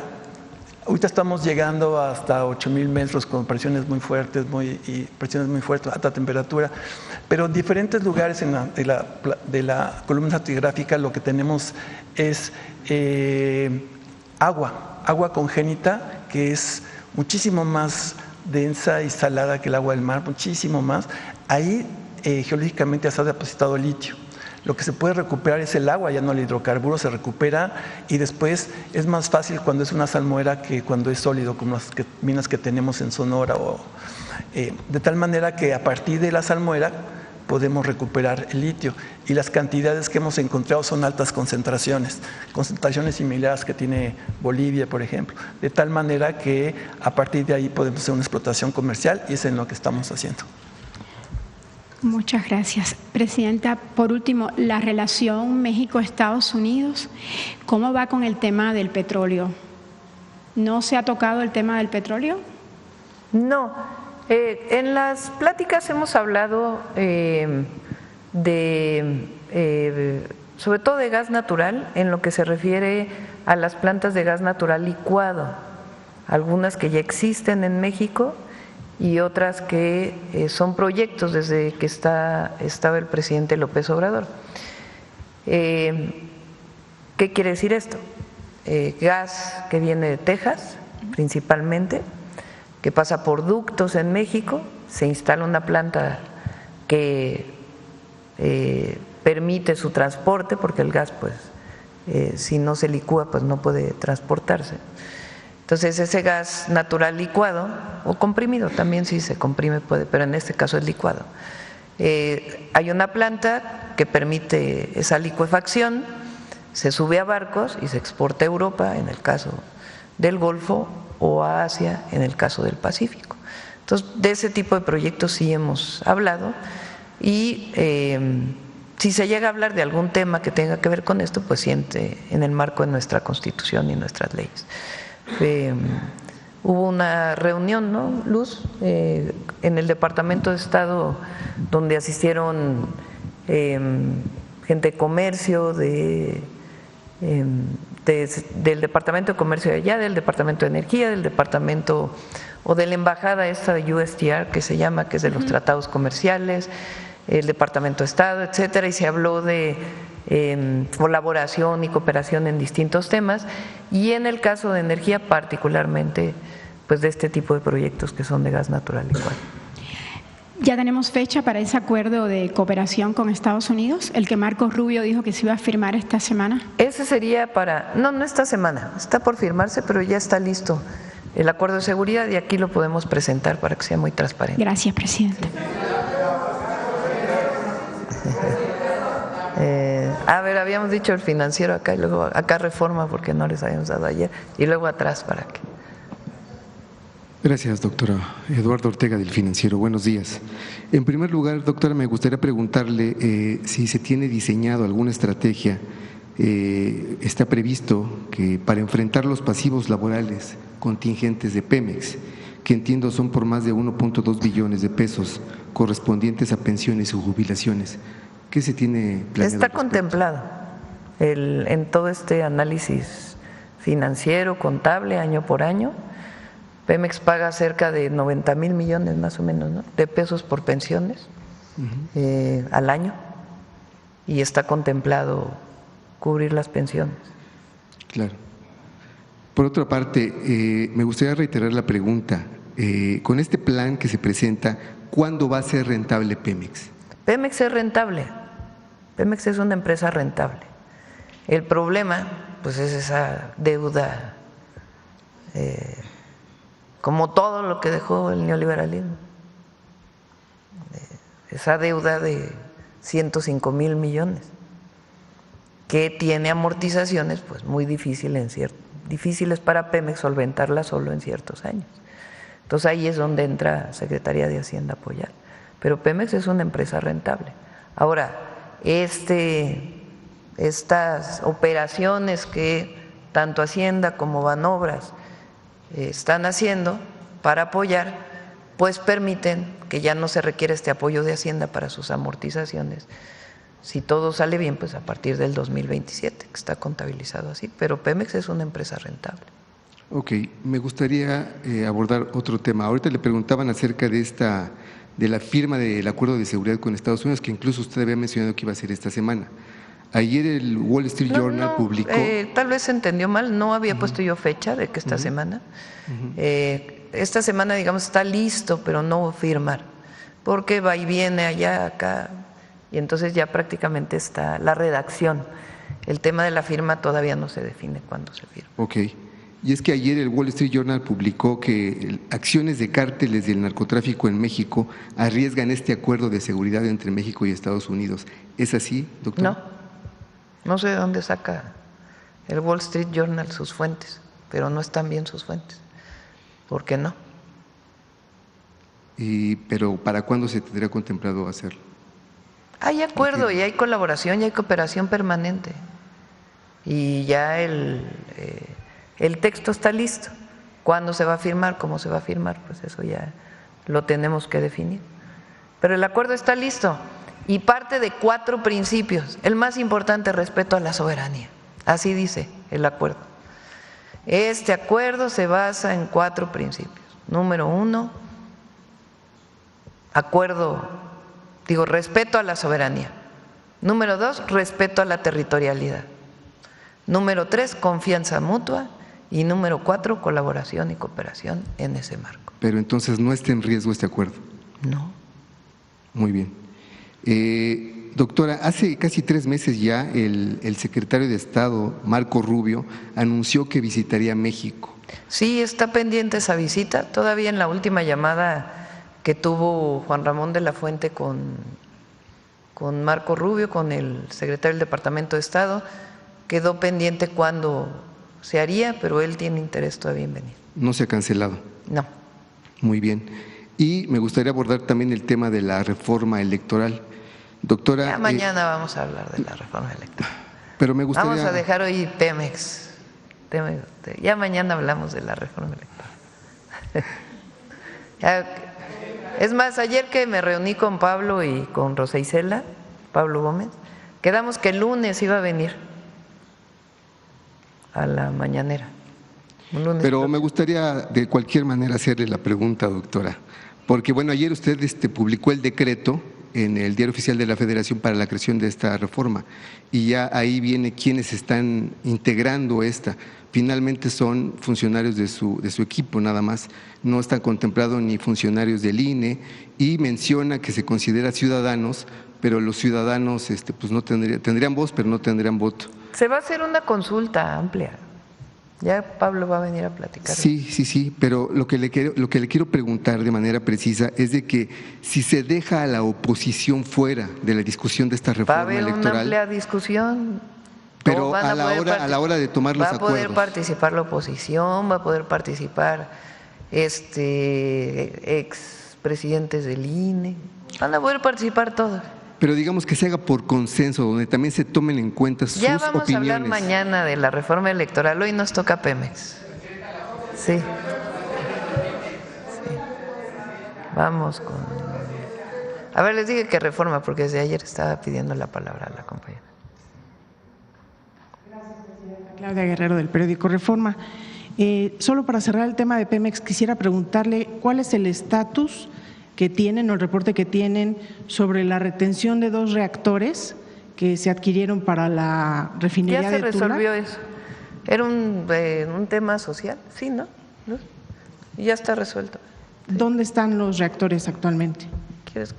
ahorita estamos llegando hasta 8,000 metros con presiones muy fuertes, alta temperatura, pero en diferentes lugares de la columna estratigráfica lo que tenemos es agua congénita, que es muchísimo más densa y salada que el agua del mar, muchísimo más. Ahí geológicamente se ha depositado litio. Lo que se puede recuperar es el agua, ya no el hidrocarburo, se recupera, y después es más fácil cuando es una salmuera que cuando es sólido, como las minas que tenemos en Sonora. De tal manera que a partir de la salmuera podemos recuperar el litio, y las cantidades que hemos encontrado son altas concentraciones similares que tiene Bolivia, por ejemplo, de tal manera que a partir de ahí podemos hacer una explotación comercial, y es en lo que estamos haciendo. Muchas gracias. Presidenta, por último, la relación México-Estados Unidos, ¿cómo va con el tema del petróleo? ¿No se ha tocado el tema del petróleo? No. En las pláticas hemos hablado sobre todo de gas natural, en lo que se refiere a las plantas de gas natural licuado, algunas que ya existen en México y otras que son proyectos desde que estaba el presidente López Obrador. ¿Qué quiere decir esto? Gas que viene de Texas, principalmente, que pasa por ductos en México, se instala una planta que permite su transporte, porque el gas, pues, si no se licúa, pues no puede transportarse. Entonces, ese gas natural licuado o comprimido, también si se comprime puede, pero en este caso es licuado. Hay una planta que permite esa licuefacción, se sube a barcos y se exporta a Europa, en el caso del Golfo, o a Asia, en el caso del Pacífico. Entonces, de ese tipo de proyectos sí hemos hablado, y si se llega a hablar de algún tema que tenga que ver con esto, pues siente en el marco de nuestra Constitución y nuestras leyes. Hubo una reunión, ¿no, Luz?, en el Departamento de Estado, donde asistieron gente de comercio, del Departamento de Comercio de allá, del Departamento de Energía, del Departamento o de la Embajada esta de USTR, que se llama, que es de los tratados comerciales, el Departamento de Estado, etcétera, y se habló de colaboración y cooperación en distintos temas, y en el caso de energía particularmente, pues de este tipo de proyectos que son de gas natural licuado. ¿Ya tenemos fecha para ese acuerdo de cooperación con Estados Unidos? El que Marcos Rubio dijo que se iba a firmar esta semana. Ese sería para, no esta semana, está por firmarse, pero ya está listo el acuerdo de seguridad y aquí lo podemos presentar para que sea muy transparente. Gracias, presidente. A ver, habíamos dicho el financiero acá y luego acá Reforma porque no les habíamos dado ayer y luego atrás para que. Gracias, doctora. Eduardo Ortega del Financiero. Buenos días. En primer lugar, doctora, me gustaría preguntarle si se tiene diseñado alguna estrategia, está previsto que para enfrentar los pasivos laborales contingentes de Pemex, que entiendo son por más de 1.2 billones de pesos correspondientes a pensiones y jubilaciones. ¿Qué se tiene planeado? Está contemplado en todo este análisis financiero, contable, año por año. Pemex paga cerca de 90,000 millones más o menos, ¿no?, de pesos por pensiones al año y está contemplado cubrir las pensiones. Claro. Por otra parte, me gustaría reiterar la pregunta. Con este plan que se presenta, ¿cuándo va a ser rentable Pemex? Pemex es rentable. Pemex es una empresa rentable. El problema, pues, es esa deuda, como todo lo que dejó el neoliberalismo, esa deuda de 105,000 millones, que tiene amortizaciones pues muy difíciles para Pemex solventarla solo en ciertos años. Entonces ahí es donde entra Secretaría de Hacienda a apoyar. Pero Pemex es una empresa rentable. Ahora, estas operaciones que tanto Hacienda como Banobras están haciendo para apoyar, pues permiten que ya no se requiere este apoyo de Hacienda para sus amortizaciones. Si todo sale bien, pues a partir del 2027, que está contabilizado así, pero Pemex es una empresa rentable. Ok, me gustaría abordar otro tema. Ahorita le preguntaban acerca de la firma del acuerdo de seguridad con Estados Unidos, que incluso usted había mencionado que iba a ser esta semana. Ayer el Wall Street Journal publicó… tal vez se entendió mal, no había puesto yo fecha de que esta semana. Esta semana, digamos, está listo, pero no firmar, porque va y viene allá, acá, y entonces ya prácticamente está la redacción. El tema de la firma todavía no se define cuándo se firma. Ok. Y es que ayer el Wall Street Journal publicó que acciones de cárteles del narcotráfico en México arriesgan este acuerdo de seguridad entre México y Estados Unidos. ¿Es así, doctor? No sé de dónde saca el Wall Street Journal sus fuentes, pero no están bien sus fuentes. ¿Por qué no? Pero ¿para cuándo se tendría contemplado hacerlo? Hay acuerdo y hay colaboración y hay cooperación permanente. Y ya el texto está listo. ¿Cuándo se va a firmar? ¿Cómo se va a firmar? Pues eso ya lo tenemos que definir. Pero el acuerdo está listo y parte de 4 principios. El más importante, respeto a la soberanía. Así dice el acuerdo. Este acuerdo se basa en 4 principios. Número 1, respeto a la soberanía. Número 2, respeto a la territorialidad. Número 3, confianza mutua. Y número 4, colaboración y cooperación en ese marco. Pero entonces no está en riesgo este acuerdo. No. Muy bien. Doctora, hace casi 3 meses ya el secretario de Estado, Marco Rubio, anunció que visitaría México. Sí, está pendiente esa visita. Todavía en la última llamada que tuvo Juan Ramón de la Fuente con Marco Rubio, con el secretario del Departamento de Estado, quedó pendiente cuándo se haría, pero él tiene interés todavía en venir. ¿No se ha cancelado? No. Muy bien. Y me gustaría abordar también el tema de la reforma electoral. Doctora… Ya mañana vamos a hablar de la reforma electoral. Pero me gustaría… Vamos a dejar hoy Pemex. Ya mañana hablamos de la reforma electoral. Es más, ayer que me reuní con Pablo y con Rosa Isela, Pablo Gómez, quedamos que el lunes iba a venir a la mañanera. Pero me gustaría de cualquier manera hacerle la pregunta, doctora, porque bueno, ayer usted publicó el decreto en el Diario Oficial de la Federación para la creación de esta reforma, y ya ahí viene quienes están integrando esta. Finalmente son funcionarios de su equipo nada más, no están contemplados ni funcionarios del INE, y menciona que se considera ciudadanos, pero los ciudadanos pues no tendrían voz, pero no tendrían voto. Se va a hacer una consulta amplia. Ya Pablo va a venir a platicar. Sí, pero lo que le quiero preguntar de manera precisa es de que si se deja a la oposición fuera de la discusión de esta reforma electoral… Va a haber una amplia discusión. Pero a la hora de tomar los acuerdos… Va a poder participar la oposición, va a poder participar expresidentes del INE, van a poder participar todos. Pero digamos que se haga por consenso, donde también se tomen en cuenta sus opiniones. Ya vamos a hablar mañana de la reforma electoral, hoy nos toca Pemex. Sí. Vamos con… A ver, les dije que reforma, porque desde ayer estaba pidiendo la palabra a la compañera. Gracias, presidenta. Claudia Guerrero, del periódico Reforma. Solo para cerrar el tema de Pemex, quisiera preguntarle cuál es el estatus que tienen o el reporte que tienen sobre la retención de 2 reactores que se adquirieron para la refinería de Tula. Ya se resolvió eso. Era un tema social, sí, ¿no? Y ya está resuelto. ¿Dónde están los reactores actualmente? ¿Quieres?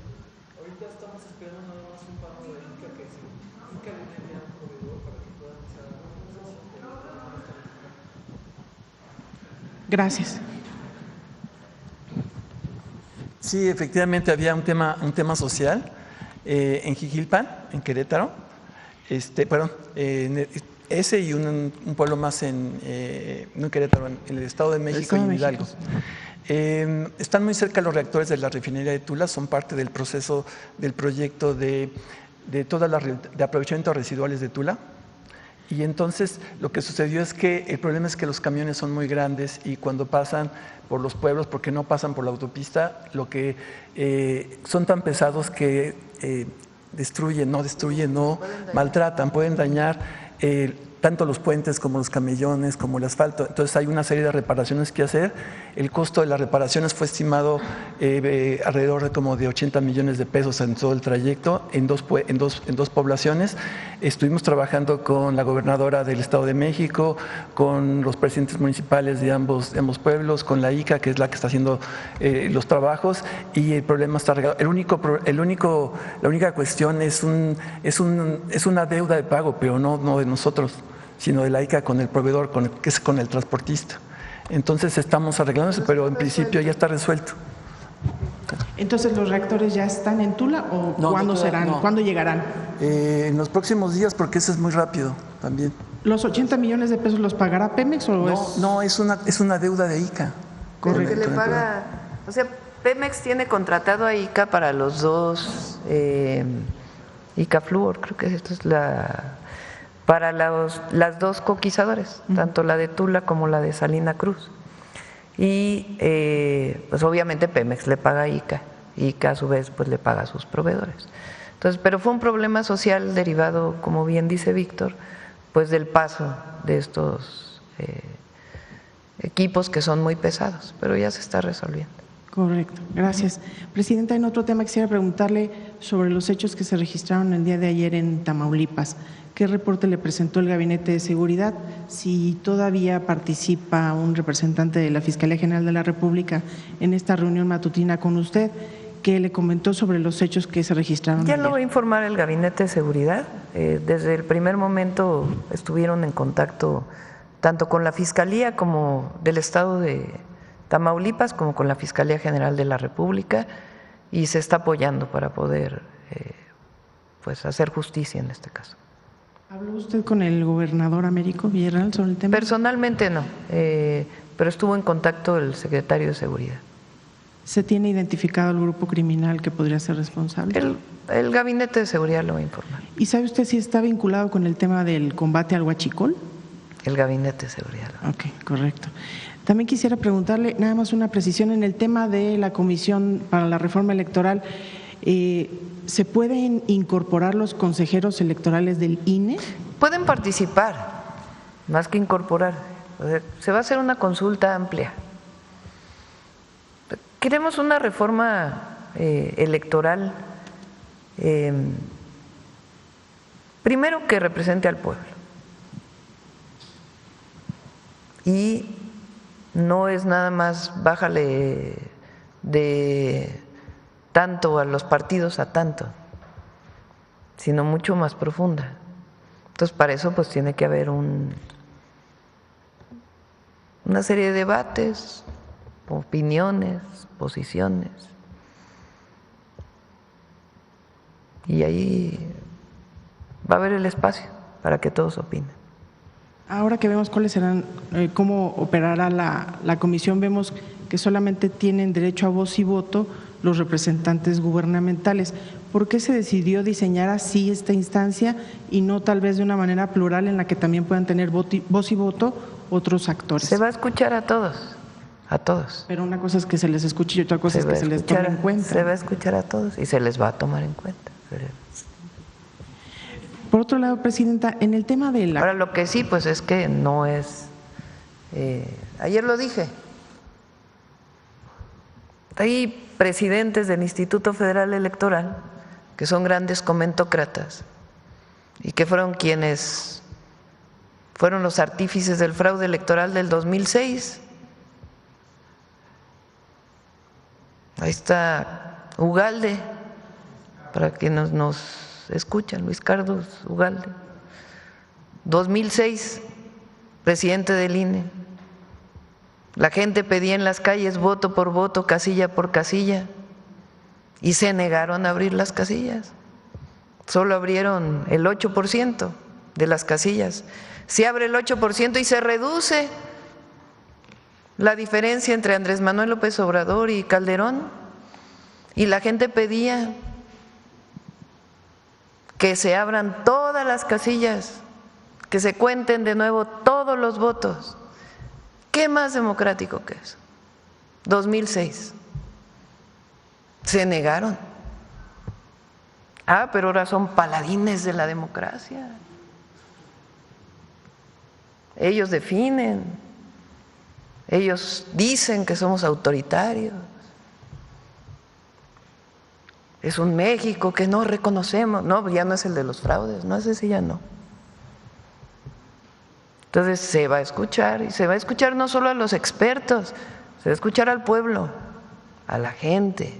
Ahorita estamos esperando nada más un pago de INCA, que INCA le envía un proveedor para que puedan hacer. Gracias. Sí, efectivamente había un tema social en Jijilpan, en Querétaro, ese y un pueblo más no en Querétaro, en el Estado de México y en Hidalgo. Están muy cerca los reactores de la refinería de Tula, son parte del proceso del proyecto de aprovechamiento de residuales de Tula. Y entonces lo que sucedió es que el problema es que los camiones son muy grandes y cuando pasan por los pueblos, porque no pasan por la autopista, son tan pesados que maltratan, pueden dañar tanto los puentes como los camellones, como el asfalto. Entonces hay una serie de reparaciones que hacer. El costo de las reparaciones fue estimado alrededor de como de 80 millones de pesos en todo el trayecto, en dos poblaciones. Estuvimos trabajando con la gobernadora del Estado de México, con los presidentes municipales de ambos pueblos, con la ICA, que es la que está haciendo los trabajos, y el problema está arreglado. La única cuestión es una deuda de pago, pero no de nosotros, sino de la ICA con el proveedor, que es con el transportista. Entonces estamos arreglando eso, pero en principio ya está resuelto. Entonces, ¿los reactores ya están en Tula o cuándo serán? No. ¿Cuándo llegarán? En los próximos días, porque eso es muy rápido también. ¿Los 80 millones de pesos los pagará Pemex o No, es una deuda de ICA. Correcto. Que le paga, o sea, Pemex tiene contratado a ICA para los 2 ICA Fluor, creo que esto es para las 2 coquizadores, tanto la de Tula como la de Salina Cruz. Y pues obviamente Pemex le paga a ICA, ICA a su vez pues le paga a sus proveedores. Entonces, pero fue un problema social derivado, como bien dice Víctor, pues del paso de estos equipos que son muy pesados, pero ya se está resolviendo. Correcto, gracias. Presidenta, en otro tema quisiera preguntarle sobre los hechos que se registraron el día de ayer en Tamaulipas. ¿Qué reporte le presentó el Gabinete de Seguridad? Si todavía participa un representante de la Fiscalía General de la República en esta reunión matutina con usted, ¿qué le comentó sobre los hechos que se registraron ya ayer? Lo va a informar el Gabinete de Seguridad. Desde el primer momento estuvieron en contacto tanto con la Fiscalía como del Estado de Tamaulipas como con la Fiscalía General de la República, y se está apoyando para poder pues hacer justicia en este caso. ¿Habló usted con el gobernador Américo Villarreal sobre el tema? Personalmente no, pero estuvo en contacto el secretario de Seguridad. ¿Se tiene identificado el grupo criminal que podría ser responsable? El Gabinete de Seguridad lo va a informar. ¿Y sabe usted si está vinculado con el tema del combate al huachicol? El Gabinete de Seguridad. Ok, correcto. También quisiera preguntarle nada más una precisión en el tema de la Comisión para la Reforma Electoral. ¿Se pueden incorporar los consejeros electorales del INE? Pueden participar, más que incorporar. O sea, se va a hacer una consulta amplia. Queremos una reforma electoral primero que represente al pueblo. Y no es nada más bájale de tanto a los partidos a tanto, sino mucho más profunda. Entonces, para eso pues tiene que haber una serie de debates, opiniones, posiciones. Y ahí va a haber el espacio para que todos opinen. Ahora que vemos cuáles serán, cómo operará la comisión, vemos que solamente tienen derecho a voz y voto los representantes gubernamentales. ¿Por qué se decidió diseñar así esta instancia y no tal vez de una manera plural en la que también puedan tener voz y voto otros actores? Se va a escuchar a todos, a todos. Pero una cosa es que se les escuche y otra cosa es que se les tome en cuenta. Se va a escuchar a todos y se les va a tomar en cuenta. Por otro lado, Presidenta, en el tema de la… Ahora, lo que sí, pues es que no es… ayer lo dije, hay presidentes del Instituto Federal Electoral que son grandes comentócratas y que fueron quienes fueron los artífices del fraude electoral del 2006. Ahí está Ugalde, para quienes nos escuchan, Luis Carlos Ugalde, 2006, presidente del INE. La gente pedía en las calles voto por voto, casilla por casilla, y se negaron a abrir las casillas. Solo abrieron el 8% de las casillas. Se abre el 8% y se reduce la diferencia entre Andrés Manuel López Obrador y Calderón, y la gente pedía que se abran todas las casillas, que se cuenten de nuevo todos los votos. ¿Qué más democrático que eso? 2006. Se negaron. Pero ahora son paladines de la democracia. Ellos definen, ellos dicen que somos autoritarios. Es un México que no reconocemos. No, ya no es el de los fraudes, no es ese, ya no. Entonces se va a escuchar, y se va a escuchar no solo a los expertos, se va a escuchar al pueblo, a la gente.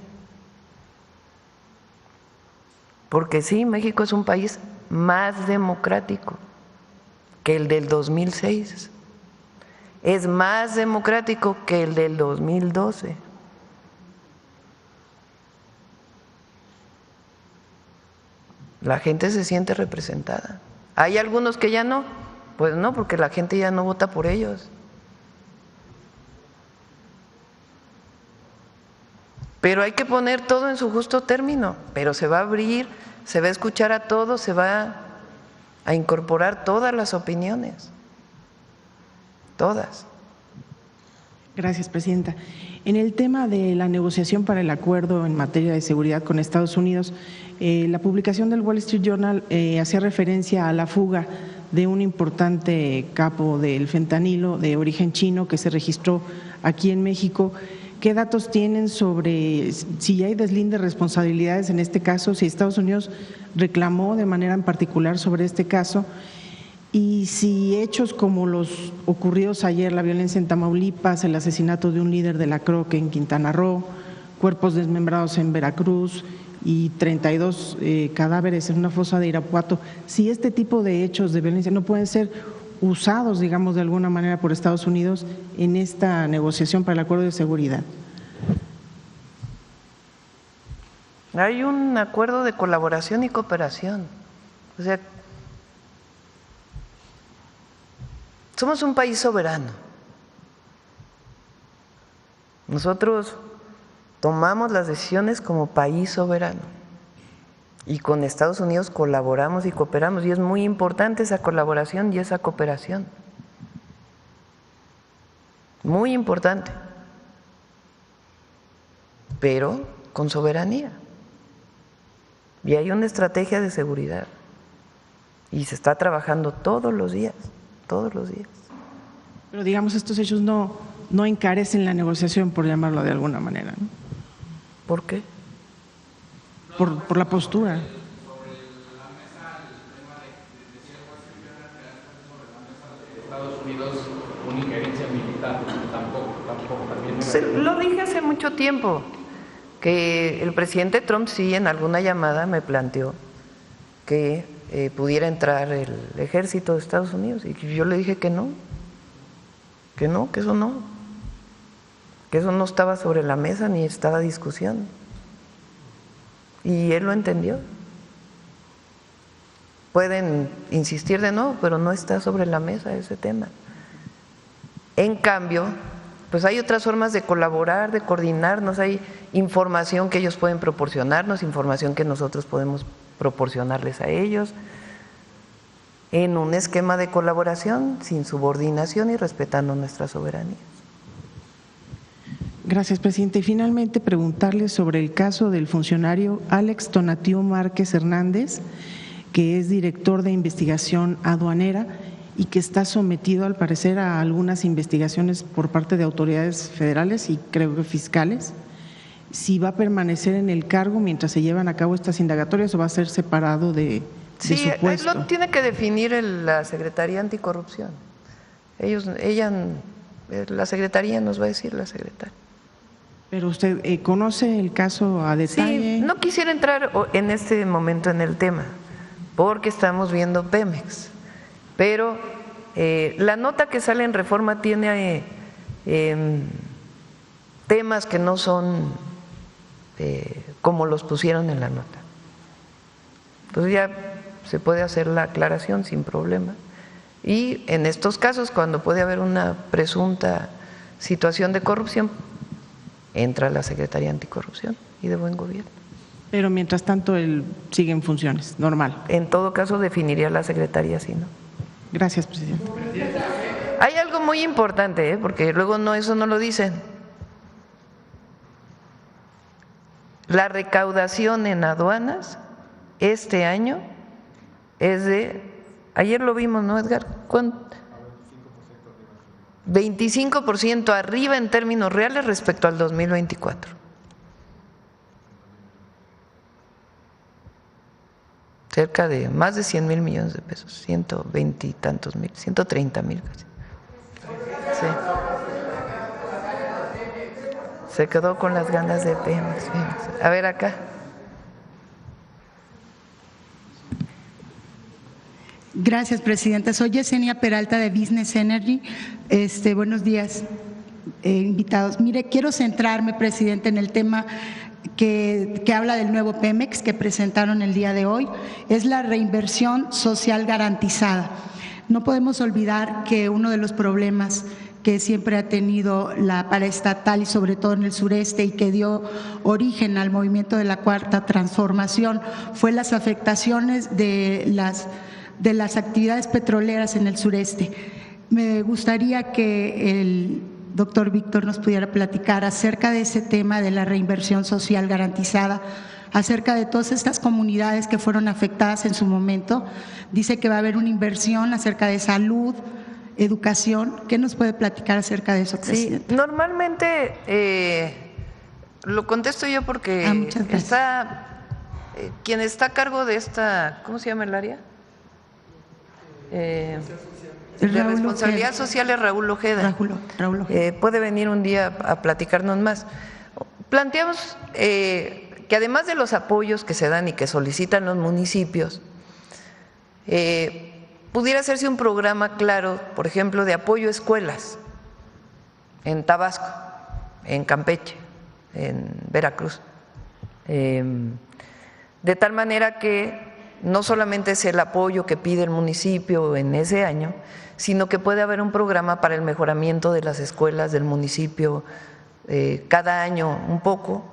Porque sí, México es un país más democrático que el del 2006. Es más democrático que el del 2012. La gente se siente representada. Hay algunos que ya no, pues no, porque la gente ya no vota por ellos. Pero hay que poner todo en su justo término, pero se va a abrir, se va a escuchar a todos, se va a incorporar todas las opiniones, todas. Gracias, Presidenta. En el tema de la negociación para el acuerdo en materia de seguridad con Estados Unidos, la publicación del Wall Street Journal hacía referencia a la fuga de un importante capo del fentanilo de origen chino que se registró aquí en México. ¿Qué datos tienen sobre si hay deslinde de responsabilidades en este caso, si Estados Unidos reclamó de manera en particular sobre este caso? Y si hechos como los ocurridos ayer, la violencia en Tamaulipas, el asesinato de un líder de la CROC en Quintana Roo, cuerpos desmembrados en Veracruz y 32 cadáveres en una fosa de Irapuato, si este tipo de hechos de violencia no pueden ser usados, digamos, de alguna manera por Estados Unidos en esta negociación para el acuerdo de seguridad. Hay un acuerdo de colaboración y cooperación. O sea, somos un país soberano. Nosotros tomamos las decisiones como país soberano y con Estados Unidos colaboramos y cooperamos, y es muy importante esa colaboración y esa cooperación. Muy importante, pero con soberanía. Y hay una estrategia de seguridad y se está trabajando todos los días, todos los días. Pero digamos, estos hechos no encarecen la negociación, por llamarlo de alguna manera, ¿no? ¿Por qué? por la postura. Estados Unidos una injerencia militar, tampoco también. Lo dije hace mucho tiempo, que el presidente Trump sí en alguna llamada me planteó que pudiera entrar el ejército de Estados Unidos, y yo le dije que no, que eso no estaba sobre la mesa ni estaba discusión, y él lo entendió. Pueden insistir de nuevo, pero no está sobre la mesa ese tema. En cambio, pues hay otras formas de colaborar, de coordinarnos, hay información que ellos pueden proporcionarnos, información que nosotros podemos proporcionarles a ellos, en un esquema de colaboración, sin subordinación y respetando nuestra soberanía. Gracias, presidente. Y finalmente preguntarle sobre el caso del funcionario Alex Tonatiu Márquez Hernández, que es director de investigación aduanera y que está sometido, al parecer, a algunas investigaciones por parte de autoridades federales y creo que fiscales. Si va a permanecer en el cargo mientras se llevan a cabo estas indagatorias o va a ser separado de su puesto. Sí, lo tiene que definir la Secretaría Anticorrupción. La Secretaría nos va a decir la secretaria. Pero usted conoce el caso a detalle. Sí, no quisiera entrar en este momento en el tema, porque estamos viendo Pemex, pero la nota que sale en Reforma tiene temas que no son como los pusieron en la nota. Entonces ya se puede hacer la aclaración sin problema. Y en estos casos, cuando puede haber una presunta situación de corrupción, entra la Secretaría Anticorrupción y de Buen Gobierno. Pero mientras tanto él sigue en funciones, normal. En todo caso definiría la Secretaría así, ¿no? Gracias, presidente. Hay algo muy importante, porque luego eso no lo dicen. La recaudación en aduanas este año es ayer lo vimos, ¿no, Edgar? ¿Cuánto? 25% arriba en términos reales respecto al 2024. Cerca de más de 100,000 millones de pesos, 120 y tantos mil, 130,000 casi. Sí. Se quedó con las ganas de Pemex. A ver acá. Gracias, presidenta. Soy Yesenia Peralta de Business Energy. Buenos días, invitados. Mire, quiero centrarme, presidente, en el tema que habla del nuevo Pemex que presentaron el día de hoy. Es la reinversión social garantizada. No podemos olvidar que uno de los problemas que siempre ha tenido la paraestatal y sobre todo en el sureste y que dio origen al movimiento de la Cuarta Transformación fue las afectaciones de las actividades petroleras en el sureste. Me gustaría que el doctor Víctor nos pudiera platicar acerca de ese tema de la reinversión social garantizada, acerca de todas estas comunidades que fueron afectadas en su momento. Dice que va a haber una inversión acerca de salud, educación. ¿Qué nos puede platicar acerca de eso, presidente? Sí, normalmente lo contesto yo porque quien está a cargo de esta, ¿cómo se llama el área? De responsabilidad social es Raúl Ojeda. Raúl Ojeda. Puede venir un día a platicarnos más. Planteamos que además de los apoyos que se dan y que solicitan los municipios, pudiera hacerse un programa claro, por ejemplo, de apoyo a escuelas en Tabasco, en Campeche, en Veracruz, de tal manera que no solamente es el apoyo que pide el municipio en ese año, sino que puede haber un programa para el mejoramiento de las escuelas del municipio cada año un poco,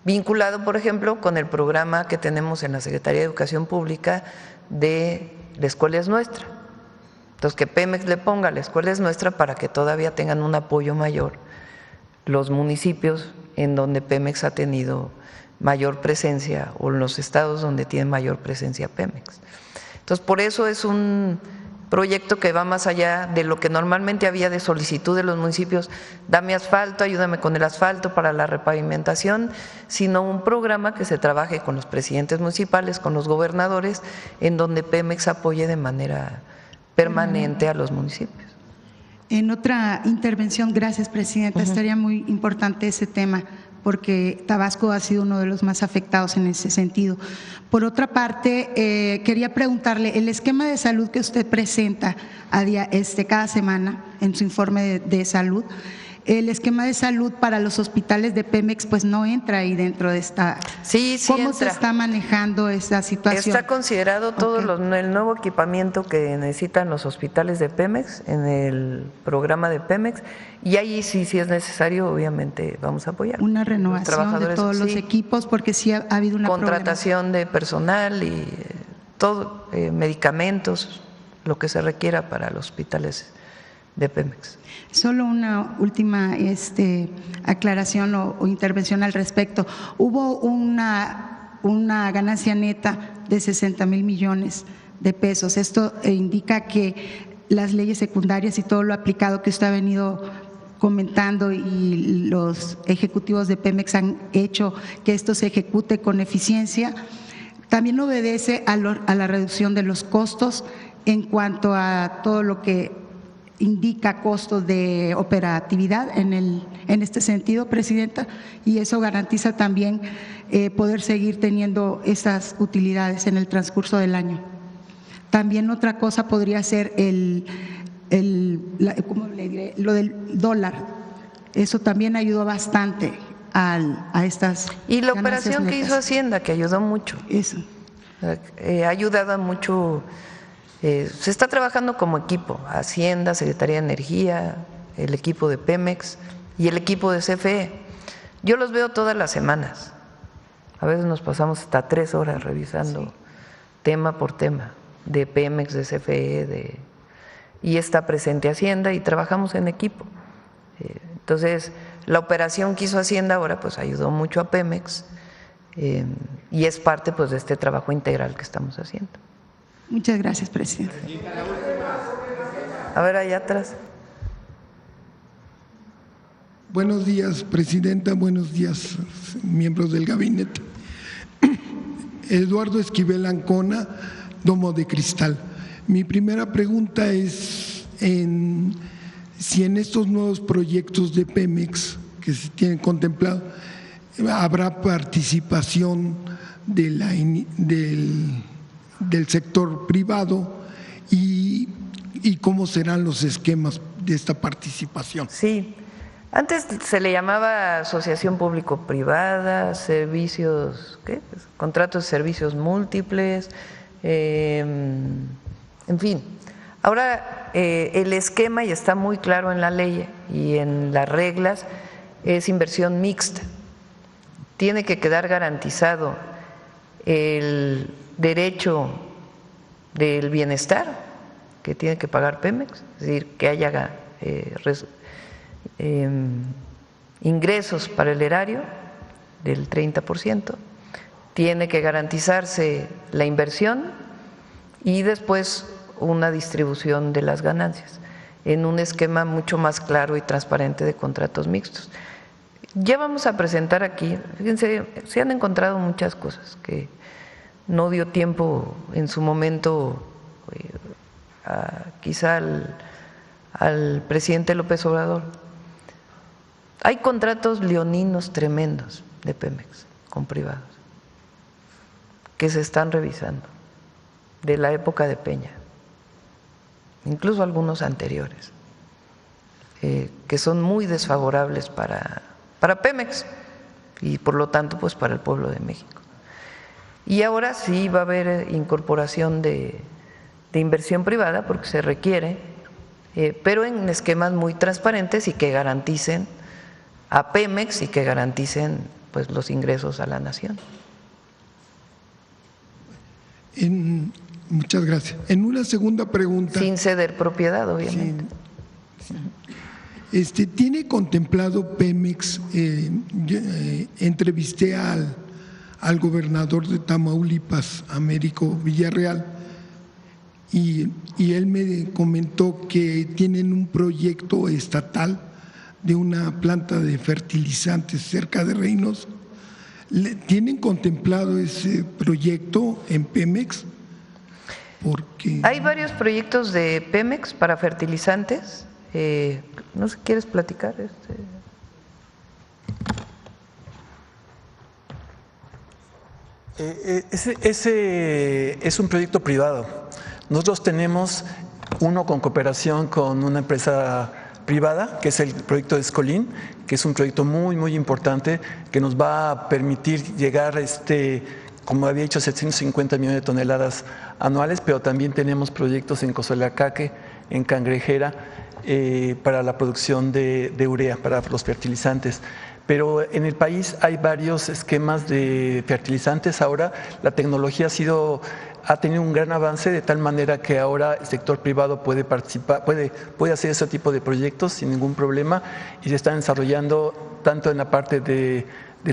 vinculado, por ejemplo, con el programa que tenemos en la Secretaría de Educación Pública de La Escuela es Nuestra. Entonces, que Pemex le ponga La Escuela es Nuestra para que todavía tengan un apoyo mayor los municipios en donde Pemex ha tenido mayor presencia o en los estados donde tiene mayor presencia Pemex. Entonces, por eso es un proyecto que va más allá de lo que normalmente había de solicitud de los municipios, dame asfalto, ayúdame con el asfalto para la repavimentación, sino un programa que se trabaje con los presidentes municipales, con los gobernadores, en donde Pemex apoye de manera permanente a los municipios. En otra intervención, gracias Presidenta, estaría muy importante ese tema, porque Tabasco ha sido uno de los más afectados en ese sentido. Por otra parte, quería preguntarle, el esquema de salud que usted presenta cada semana en su informe de salud, el esquema de salud para los hospitales de Pemex pues no entra ahí dentro de esta… Sí, ¿Cómo entra. se está manejando esta situación? Está considerado todo el nuevo equipamiento que necesitan los hospitales de Pemex en el programa de Pemex, y ahí sí es necesario, obviamente vamos a apoyar. Una renovación de todos los equipos, porque sí ha habido una contratación de personal y todo, medicamentos, lo que se requiera para los hospitales de Pemex. Solo una última aclaración o intervención al respecto. Hubo una ganancia neta de 60,000 millones de pesos. Esto indica que las leyes secundarias y todo lo aplicado que usted ha venido comentando y los ejecutivos de Pemex han hecho que esto se ejecute con eficiencia. También obedece a la reducción de los costos en cuanto a todo lo que indica costos de operatividad en este sentido, Presidenta, y eso garantiza también poder seguir teniendo esas utilidades en el transcurso del año. También otra cosa podría ser ¿cómo le diré? Lo del dólar. Eso también ayudó bastante a estas… Y la operación que hizo Hacienda, que ayudó mucho. Eso. Ha ayudado mucho. Se está trabajando como equipo, Hacienda, Secretaría de Energía, el equipo de Pemex y el equipo de CFE. Yo los veo todas las semanas, a veces nos pasamos hasta 3 horas revisando tema por tema, de Pemex, de CFE, y está presente Hacienda y trabajamos en equipo. Entonces, la operación que hizo Hacienda ahora pues ayudó mucho a Pemex y es parte pues de este trabajo integral que estamos haciendo. Muchas gracias, Presidente. A ver, allá atrás. Buenos días, Presidenta. Buenos días, miembros del gabinete. Eduardo Esquivel Ancona, Domo de Cristal. Mi primera pregunta es si en estos nuevos proyectos de Pemex que se tienen contemplado habrá participación del sector privado y cómo serán los esquemas de esta participación. Sí, antes se le llamaba asociación público-privada, servicios, contratos de servicios múltiples, en fin. Ahora el esquema, y está muy claro en la ley y en las reglas, es inversión mixta. Tiene que quedar garantizado el derecho del bienestar que tiene que pagar Pemex, es decir, que haya ingresos para el erario del 30%, tiene que garantizarse la inversión y después una distribución de las ganancias en un esquema mucho más claro y transparente de contratos mixtos. Ya vamos a presentar aquí, fíjense, se han encontrado muchas cosas que no dio tiempo en su momento quizá al presidente López Obrador. Hay contratos leoninos tremendos de Pemex con privados que se están revisando de la época de Peña, incluso algunos anteriores, que son muy desfavorables para Pemex y por lo tanto pues para el pueblo de México. Y ahora sí va a haber incorporación de inversión privada porque se requiere, pero en esquemas muy transparentes y que garanticen a Pemex y que garanticen pues los ingresos a la nación. Muchas gracias. En una segunda pregunta. Sin ceder propiedad, obviamente. Sí. ¿Tiene contemplado Pemex? Entrevisté al gobernador de Tamaulipas, Américo Villarreal, y él me comentó que tienen un proyecto estatal de una planta de fertilizantes cerca de Reynosa. ¿Tienen contemplado ese proyecto en Pemex? Porque hay varios proyectos de Pemex para fertilizantes. No sé, ¿quieres platicar? Ese es un proyecto privado. Nosotros tenemos uno con cooperación con una empresa privada, que es el proyecto de Escolín, que es un proyecto muy, muy importante que nos va a permitir llegar, como había dicho, 750 millones de toneladas anuales, pero también tenemos proyectos en Cozoleacaque, en Cangrejera, para la producción de urea, para los fertilizantes. Pero en el país hay varios esquemas de fertilizantes. Ahora la tecnología ha tenido un gran avance, de tal manera que ahora el sector privado puede participar, puede hacer ese tipo de proyectos sin ningún problema, y se están desarrollando tanto en la parte del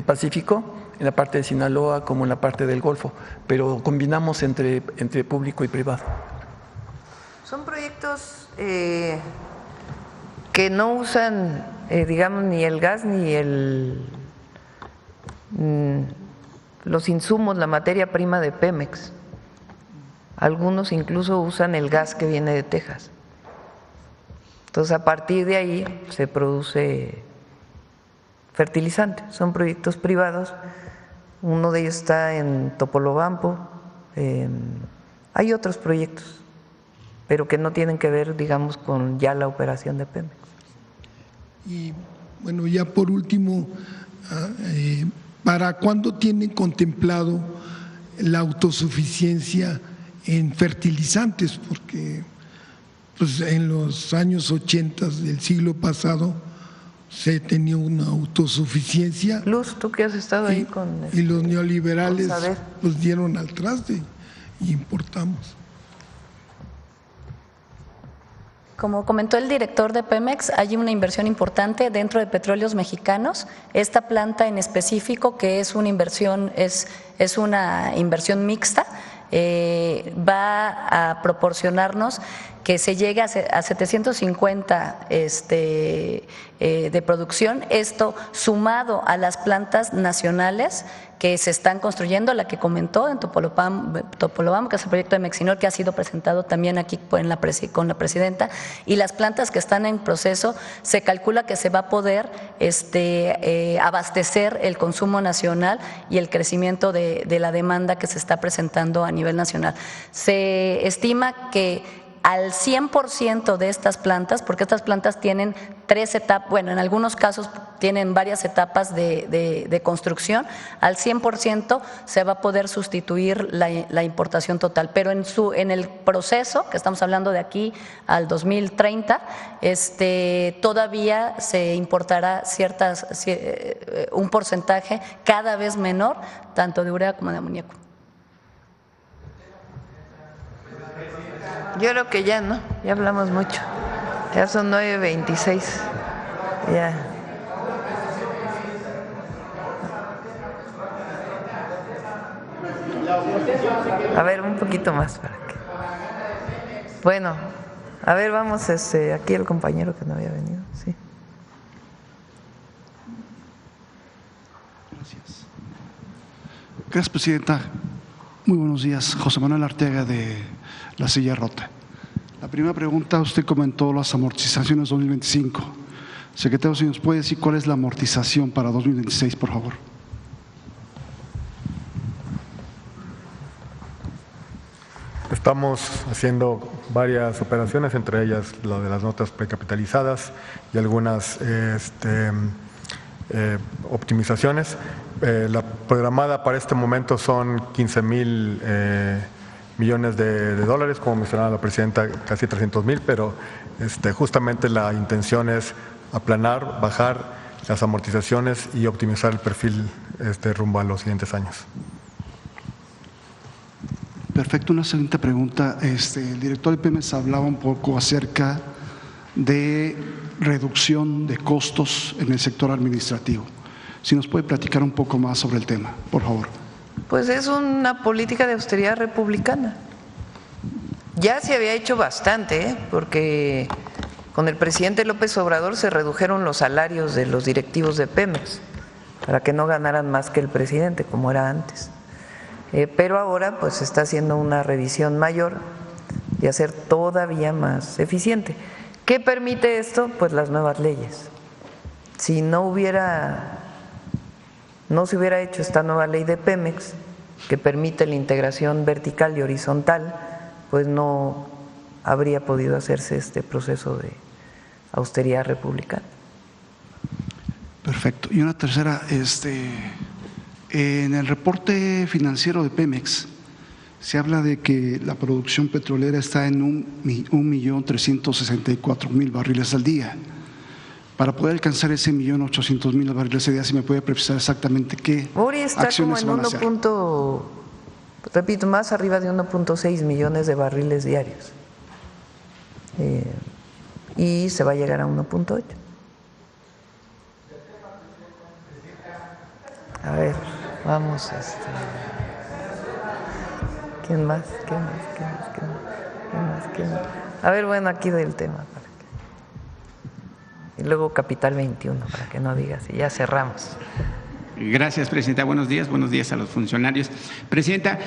Pacífico, en la parte de Sinaloa, como en la parte del Golfo, pero combinamos entre público y privado. Son proyectos que no usan, digamos, ni el gas ni los insumos, la materia prima de Pemex. Algunos incluso usan el gas que viene de Texas. Entonces, a partir de ahí se produce fertilizante. Son proyectos privados. Uno de ellos está en Topolobampo. Hay otros proyectos, pero que no tienen que ver, digamos, con ya la operación de Pemex. Y bueno, ya por último, ¿para cuándo tienen contemplado la autosuficiencia en fertilizantes? Porque pues, en los años 80 del siglo pasado se tenía una autosuficiencia. Luz, tú que has estado ahí con… Y los neoliberales nos dieron al traste y importamos. Como comentó el director de Pemex, hay una inversión importante dentro de Petróleos Mexicanos. Esta planta en específico, que es una inversión mixta, va a proporcionarnos que se llegue a 750 de producción, esto sumado a las plantas nacionales que se están construyendo, la que comentó en Topolobampo, que es el proyecto de Mexinor, que ha sido presentado también aquí con la presidenta, y las plantas que están en proceso. Se calcula que se va a poder abastecer el consumo nacional y el crecimiento de la demanda que se está presentando a nivel nacional. Se estima que al 100% de estas plantas, porque estas plantas tienen 3 etapas, bueno, en algunos casos tienen varias etapas de construcción, al 100% se va a poder sustituir la importación total, pero en el proceso, que estamos hablando de aquí al 2030, todavía se importará un porcentaje cada vez menor, tanto de urea como de amoníaco. Yo creo que ya, ¿no? Ya hablamos mucho. Ya son 9:26. Ya. A ver, un poquito más para que… Bueno, a ver, vamos, aquí el compañero que no había venido, sí. Gracias, presidenta. Muy buenos días. José Manuel Arteaga, de La Silla Rota. La primera pregunta, usted comentó las amortizaciones 2025. Secretario, si nos puede decir cuál es la amortización para 2026, por favor. Estamos haciendo varias operaciones, entre ellas lo de las notas precapitalizadas y algunas optimizaciones. La programada para este momento son 15,000 millones de dólares, como mencionaba la presidenta, casi 300,000, pero justamente la intención es aplanar, bajar las amortizaciones y optimizar el perfil rumbo a los siguientes años. Perfecto. Una siguiente pregunta. El director de Pemex hablaba un poco acerca de reducción de costos en el sector administrativo. Si nos puede platicar un poco más sobre el tema, por favor. Pues es una política de austeridad republicana. Ya se había hecho bastante, porque con el presidente López Obrador se redujeron los salarios de los directivos de Pemex para que no ganaran más que el presidente, como era antes. Pero ahora pues se está haciendo una revisión mayor y hacer todavía más eficiente. ¿Qué permite esto? Pues las nuevas leyes. Si no se hubiera hecho esta nueva ley de Pemex, que permite la integración vertical y horizontal, pues no habría podido hacerse este proceso de austeridad republicana. Perfecto. Y una tercera, en el reporte financiero de Pemex se habla de que la producción petrolera está en 1.364.000 barriles al día. Para poder alcanzar ese 1.800.000 barriles al día, si me puede precisar exactamente qué Uri está acciones como en van a hacer. repito, más arriba de 1.6 millones de barriles diarios. Y se va a llegar a 1.8. A ver, vamos. ¿Quién más? A ver, bueno, aquí doy el tema. Y luego Capital 21, para que no digas, y ya cerramos. Gracias, Presidenta. Buenos días a los funcionarios. Presidenta,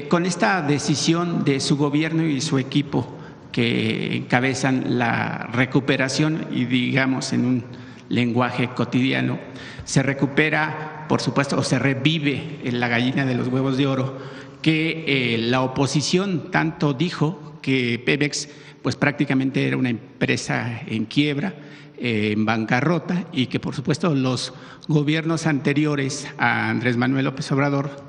con esta decisión de su gobierno y su equipo que encabezan la recuperación y digamos en un lenguaje cotidiano, se recupera, por supuesto, o se revive la gallina de los huevos de oro, que la oposición tanto dijo que Pemex pues prácticamente era una empresa en quiebra, en bancarrota, y que por supuesto los gobiernos anteriores a Andrés Manuel López Obrador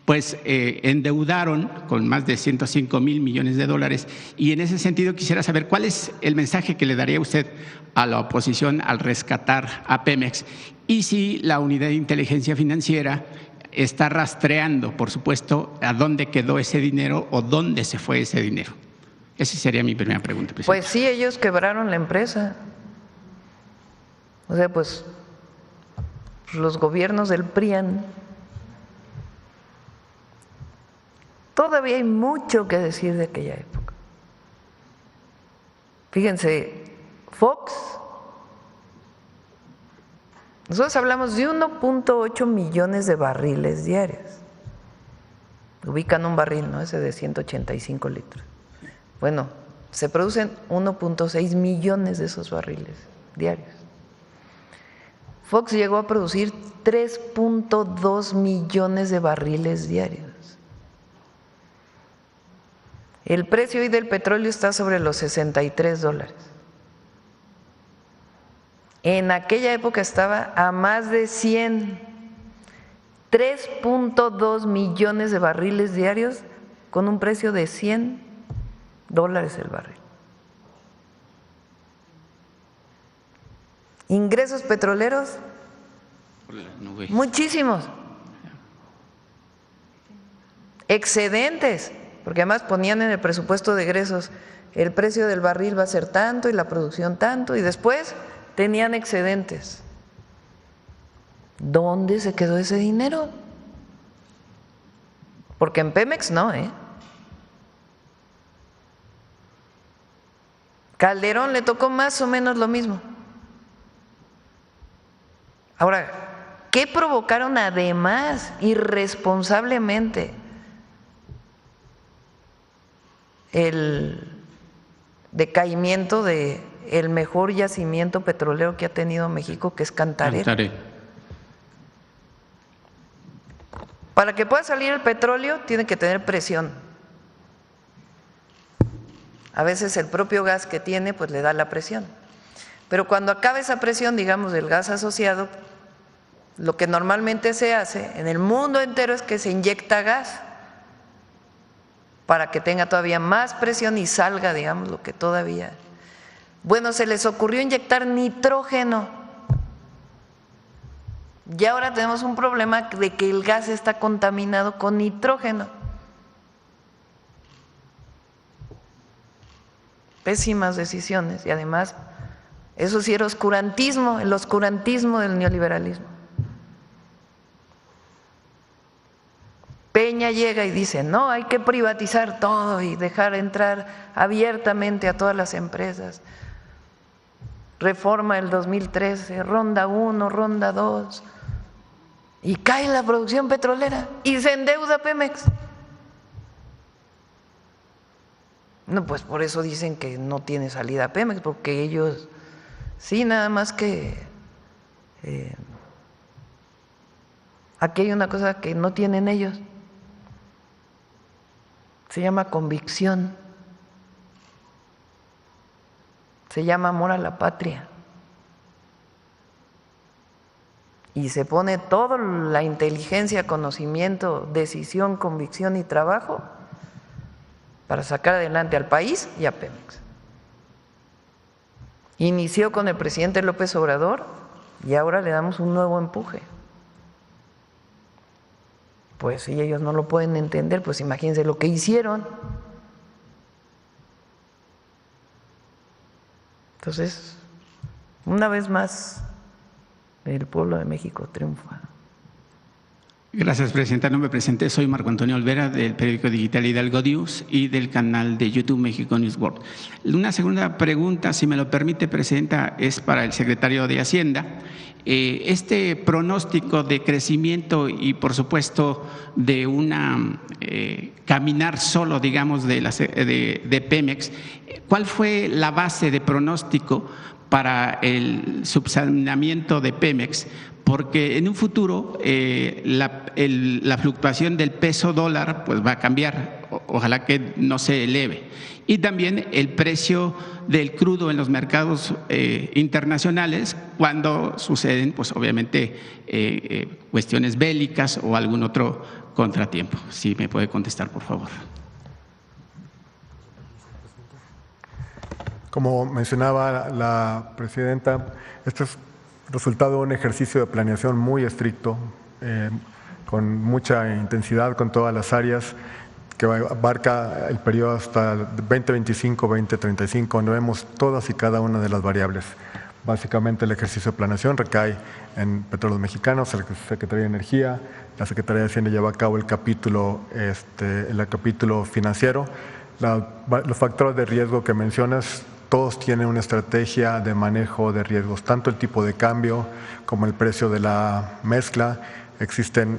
pues endeudaron con más de 105,000 millones de dólares. Y en ese sentido quisiera saber cuál es el mensaje que le daría usted a la oposición al rescatar a Pemex, y si la unidad de inteligencia financiera está rastreando, por supuesto, a dónde quedó ese dinero o dónde se fue ese dinero. Esa sería mi primera pregunta, Presidenta. Pues sí, ellos quebraron la empresa. O sea, pues los gobiernos del PRIAN. Todavía hay mucho que decir de aquella época. Fíjense, Fox, nosotros hablamos de 1.8 millones de barriles diarios. Ubican un barril, ¿no? Ese de 185 litros. Bueno, se producen 1.6 millones de esos barriles diarios. Fox llegó a producir 3.2 millones de barriles diarios. El precio hoy del petróleo está sobre los $63. En aquella época estaba a más de 100. 3.2 millones de barriles diarios con un precio de $100 el barril. Ingresos petroleros, muchísimos. Excedentes, porque además ponían en el presupuesto de egresos el precio del barril va a ser tanto y la producción tanto, y después tenían excedentes. ¿Dónde se quedó ese dinero? Porque en Pemex no, Calderón le tocó más o menos lo mismo. Ahora, ¿qué provocaron además irresponsablemente el decaimiento de el mejor yacimiento petrolero que ha tenido México, que es Cantarell? Para que pueda salir el petróleo tiene que tener presión. A veces el propio gas que tiene pues le da la presión. Pero cuando acaba esa presión, digamos, del gas asociado, lo que normalmente se hace en el mundo entero es que se inyecta gas para que tenga todavía más presión y salga, digamos, lo que todavía… Bueno, se les ocurrió inyectar nitrógeno. Y ahora tenemos un problema de que el gas está contaminado con nitrógeno. Pésimas decisiones, y además eso sí era oscurantismo, el oscurantismo del neoliberalismo. Peña Peña llega y dice, no, hay que privatizar todo y dejar entrar abiertamente a todas las empresas. Reforma del 2013, ronda 1, ronda 2, y cae la producción petrolera y se endeuda Pemex. No, pues por eso dicen que no tiene salida Pemex, porque ellos sí, nada más que aquí hay una cosa que no tienen ellos, se llama convicción, se llama amor a la patria. Y se pone toda la inteligencia, conocimiento, decisión, convicción y trabajo para sacar adelante al país y a Pemex. Inició con el presidente López Obrador y ahora le damos un nuevo empuje. Pues si ellos no lo pueden entender, pues imagínense lo que hicieron. Entonces, una vez más, el pueblo de México triunfa. Gracias, presidenta. No me presenté, soy Marco Antonio Olvera del periódico digital Hidalgo News y del canal de YouTube México News World. Una segunda pregunta, si me lo permite, presidenta, es para el secretario de Hacienda. Este pronóstico de crecimiento y, por supuesto, de una caminar solo, digamos, de Pemex, ¿cuál fue la base de pronóstico para el subsanamiento de Pemex? Porque en un futuro la fluctuación del peso dólar pues va a cambiar, ojalá que no se eleve. Y también el precio del crudo en los mercados internacionales cuando suceden, pues obviamente, cuestiones bélicas o algún otro contratiempo. Si me puede contestar, por favor. Como mencionaba la presidenta, esto es resultado de un ejercicio de planeación muy estricto, con mucha intensidad con todas las áreas, que abarca el periodo hasta 2025-2035, donde vemos todas y cada una de las variables. Básicamente el ejercicio de planeación recae en Petróleos Mexicanos, la Secretaría de Energía, la Secretaría de Hacienda lleva a cabo el capítulo financiero. Los factores de riesgo que mencionas, todos tienen una estrategia de manejo de riesgos, tanto el tipo de cambio como el precio de la mezcla. Existen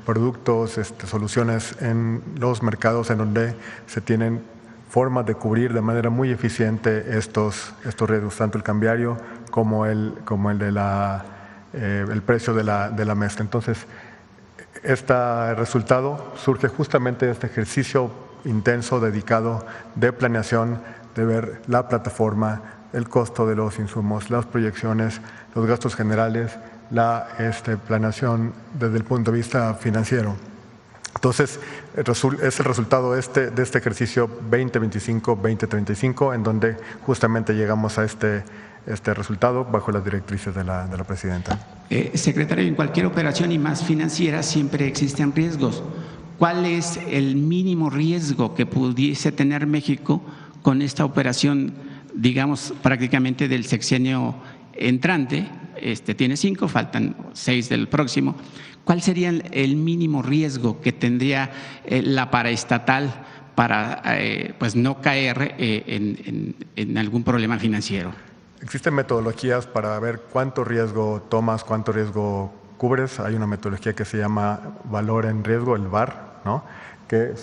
productos, soluciones en los mercados en donde se tienen formas de cubrir de manera muy eficiente estos riesgos, tanto el cambiario como el precio de la mezcla. Entonces, este resultado surge justamente de este ejercicio intenso, dedicado de planeación, de ver la plataforma, el costo de los insumos, las proyecciones, los gastos generales, la planeación desde el punto de vista financiero. Entonces, es el resultado de este ejercicio 2025-2035, en donde justamente llegamos a este resultado bajo las directrices de la presidenta. Secretario, en cualquier operación y más financiera siempre existen riesgos. ¿Cuál es el mínimo riesgo que pudiese tener México con esta operación, digamos, prácticamente del sexenio entrante? Tiene 5, faltan 6 del próximo. ¿Cuál sería el mínimo riesgo que tendría la paraestatal para pues no caer en algún problema financiero? Existen metodologías para ver cuánto riesgo tomas, cuánto riesgo cubres. Hay una metodología que se llama valor en riesgo, el VAR, ¿no? Que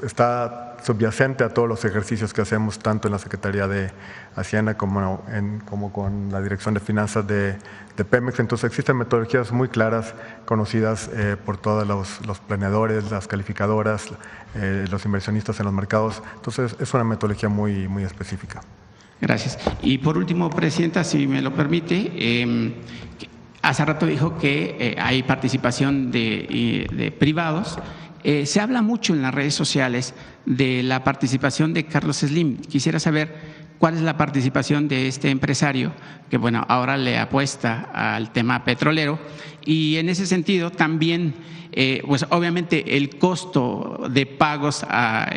está subyacente a todos los ejercicios que hacemos tanto en la Secretaría de Hacienda como con la Dirección de Finanzas de Pemex. Entonces existen metodologías muy claras, conocidas por todos los planeadores, las calificadoras, los inversionistas en los mercados. Entonces es una metodología muy, muy específica. Gracias. Y por último, presidenta, si me lo permite, hace rato dijo que hay participación de privados. Se habla mucho en las redes sociales de la participación de Carlos Slim. Quisiera saber cuál es la participación de este empresario que, bueno, ahora le apuesta al tema petrolero. Y en ese sentido también, pues obviamente el costo de pagos a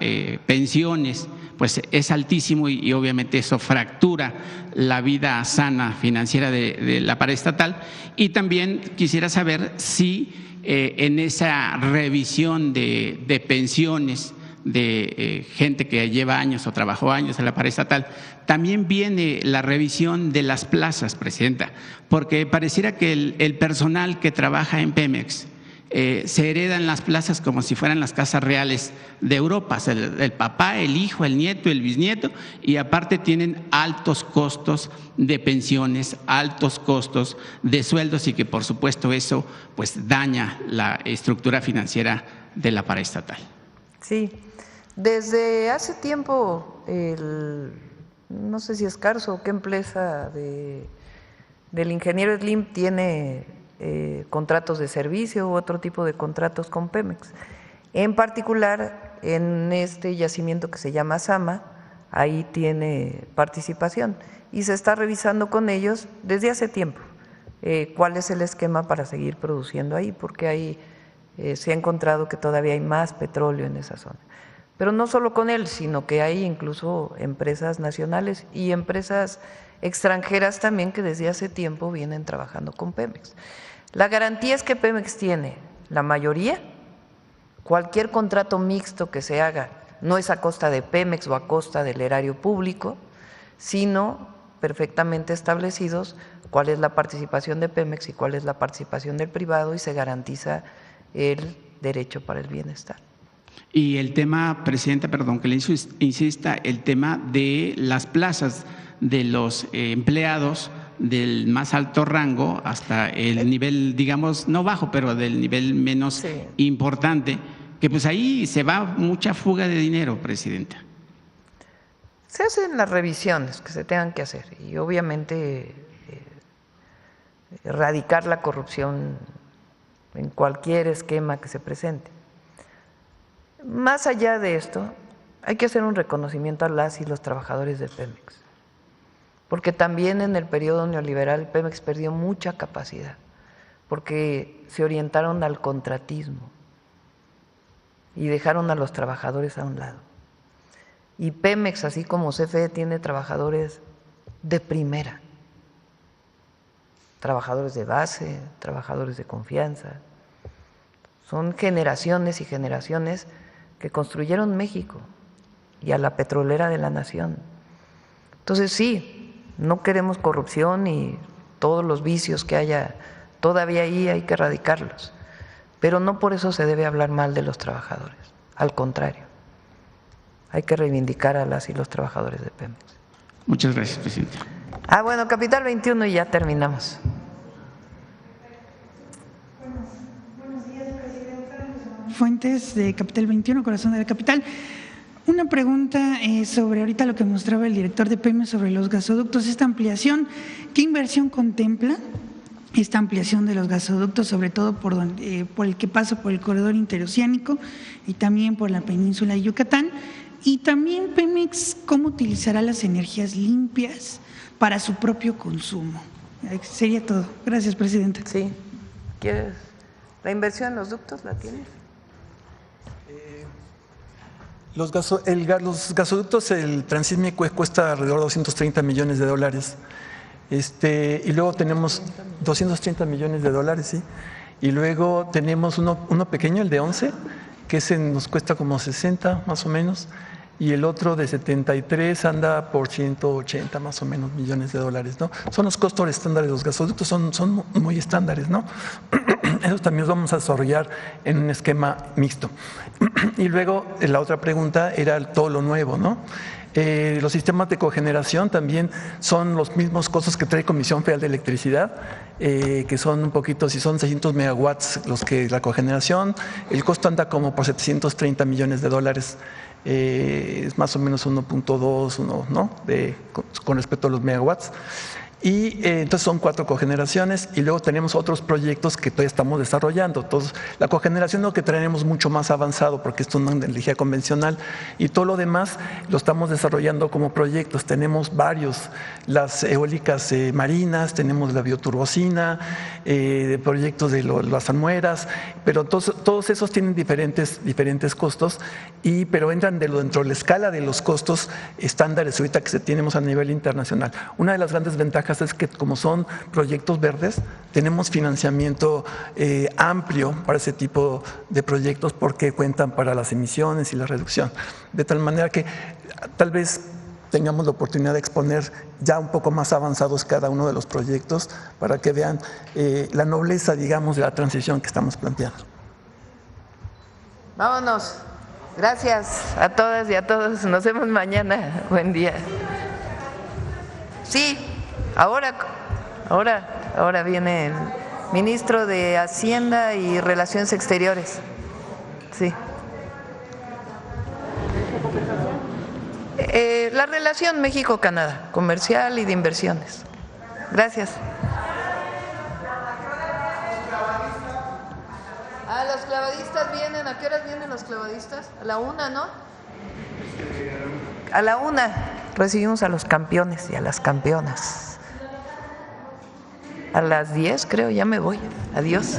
pensiones pues es altísimo y obviamente eso fractura la vida sana financiera de la paraestatal. Y también quisiera saber si en esa revisión de pensiones de gente que lleva años o trabajó años en la paraestatal, también viene la revisión de las plazas, Presidenta, porque pareciera que el personal que trabaja en Pemex se heredan las plazas como si fueran las casas reales de Europa, o sea, el papá, el hijo, el nieto, el bisnieto, y aparte tienen altos costos de pensiones, altos costos de sueldos, y que por supuesto eso pues daña la estructura financiera de la paraestatal. Sí, desde hace tiempo, no sé si es Carso o qué empresa del ingeniero Slim tiene contratos de servicio u otro tipo de contratos con Pemex. En particular, en este yacimiento que se llama Zama, ahí tiene participación y se está revisando con ellos desde hace tiempo cuál es el esquema para seguir produciendo ahí, porque ahí se ha encontrado que todavía hay más petróleo en esa zona. Pero no solo con él, sino que hay incluso empresas nacionales y empresas extranjeras también que desde hace tiempo vienen trabajando con Pemex. La garantía es que Pemex tiene la mayoría, cualquier contrato mixto que se haga no es a costa de Pemex o a costa del erario público, sino perfectamente establecidos cuál es la participación de Pemex y cuál es la participación del privado, y se garantiza el derecho para el bienestar. Y el tema, Presidenta, perdón que le insista, el tema de las plazas de los empleados del más alto rango hasta el nivel, digamos, no bajo, pero del nivel menos importante, que pues ahí se va mucha fuga de dinero, Presidenta. Se hacen las revisiones que se tengan que hacer y obviamente erradicar la corrupción en cualquier esquema que se presente. Más allá de esto, hay que hacer un reconocimiento a las y los trabajadores de Pemex, porque también en el periodo neoliberal Pemex perdió mucha capacidad, porque se orientaron al contratismo y dejaron a los trabajadores a un lado. Y Pemex, así como CFE, tiene trabajadores de primera, trabajadores de base, trabajadores de confianza. Son generaciones y generaciones que construyeron México y a la petrolera de la nación. Entonces sí, no queremos corrupción y todos los vicios que haya todavía ahí hay que erradicarlos, pero no por eso se debe hablar mal de los trabajadores, al contrario, hay que reivindicar a las y los trabajadores de Pemex. Muchas gracias, Presidente. Bueno, Capital 21 y ya terminamos. Fuentes de Capital 21, Corazón de la Capital. Una pregunta sobre ahorita lo que mostraba el director de Pemex sobre los gasoductos, esta ampliación, ¿qué inversión contempla esta ampliación de los gasoductos, sobre todo por el que pasa por el corredor interoceánico y también por la península de Yucatán? Y también Pemex, ¿cómo utilizará las energías limpias para su propio consumo? Sería todo. Gracias, Presidenta. Sí. ¿Quieres? ¿La inversión en los ductos la tienes? Los gasoductos, el Transísmic cuesta alrededor de $230 millones. Y luego tenemos $230 millones, sí. Y luego tenemos uno pequeño, el de 11, que ese nos cuesta como 60 más o menos. Y el otro de 73 anda por 180 más o menos millones de dólares, ¿no? Son los costos estándares de los gasoductos, son muy estándares, ¿no? Eso también los vamos a desarrollar en un esquema mixto. Y luego la otra pregunta era todo lo nuevo, ¿no? Los sistemas de cogeneración también son los mismos costos que trae Comisión Federal de Electricidad, que son un poquito, si son 600 megawatts los que la cogeneración, el costo anda como por $730 millones. Es más o menos 1.2, ¿no? Con respecto a los megawatts. Y entonces son 4 cogeneraciones y luego tenemos otros proyectos que todavía estamos desarrollando. Entonces, la cogeneración es lo que traemos mucho más avanzado porque esto es una energía convencional y todo lo demás lo estamos desarrollando como proyectos. Tenemos varios, las eólicas marinas, tenemos la bioturbocina, proyectos de las almueras, pero todos esos tienen diferentes costos, pero entran dentro de la escala de los costos estándares ahorita que tenemos a nivel internacional. Una de las grandes ventajas ventajas es que como son proyectos verdes, tenemos financiamiento amplio para ese tipo de proyectos porque cuentan para las emisiones y la reducción. De tal manera que tal vez tengamos la oportunidad de exponer ya un poco más avanzados cada uno de los proyectos para que vean la nobleza, digamos, de la transición que estamos planteando. Vámonos. Gracias a todas y a todos. Nos vemos mañana. Buen día. Sí, ahora viene el ministro de Hacienda y Relaciones Exteriores. Sí. La relación México-Canadá, comercial y de inversiones. Gracias. Los clavadistas vienen. ¿A qué horas vienen los clavadistas? A la 1, ¿no? A la 1 recibimos a los campeones y a las campeonas. A las 10 creo, ya me voy. Adiós.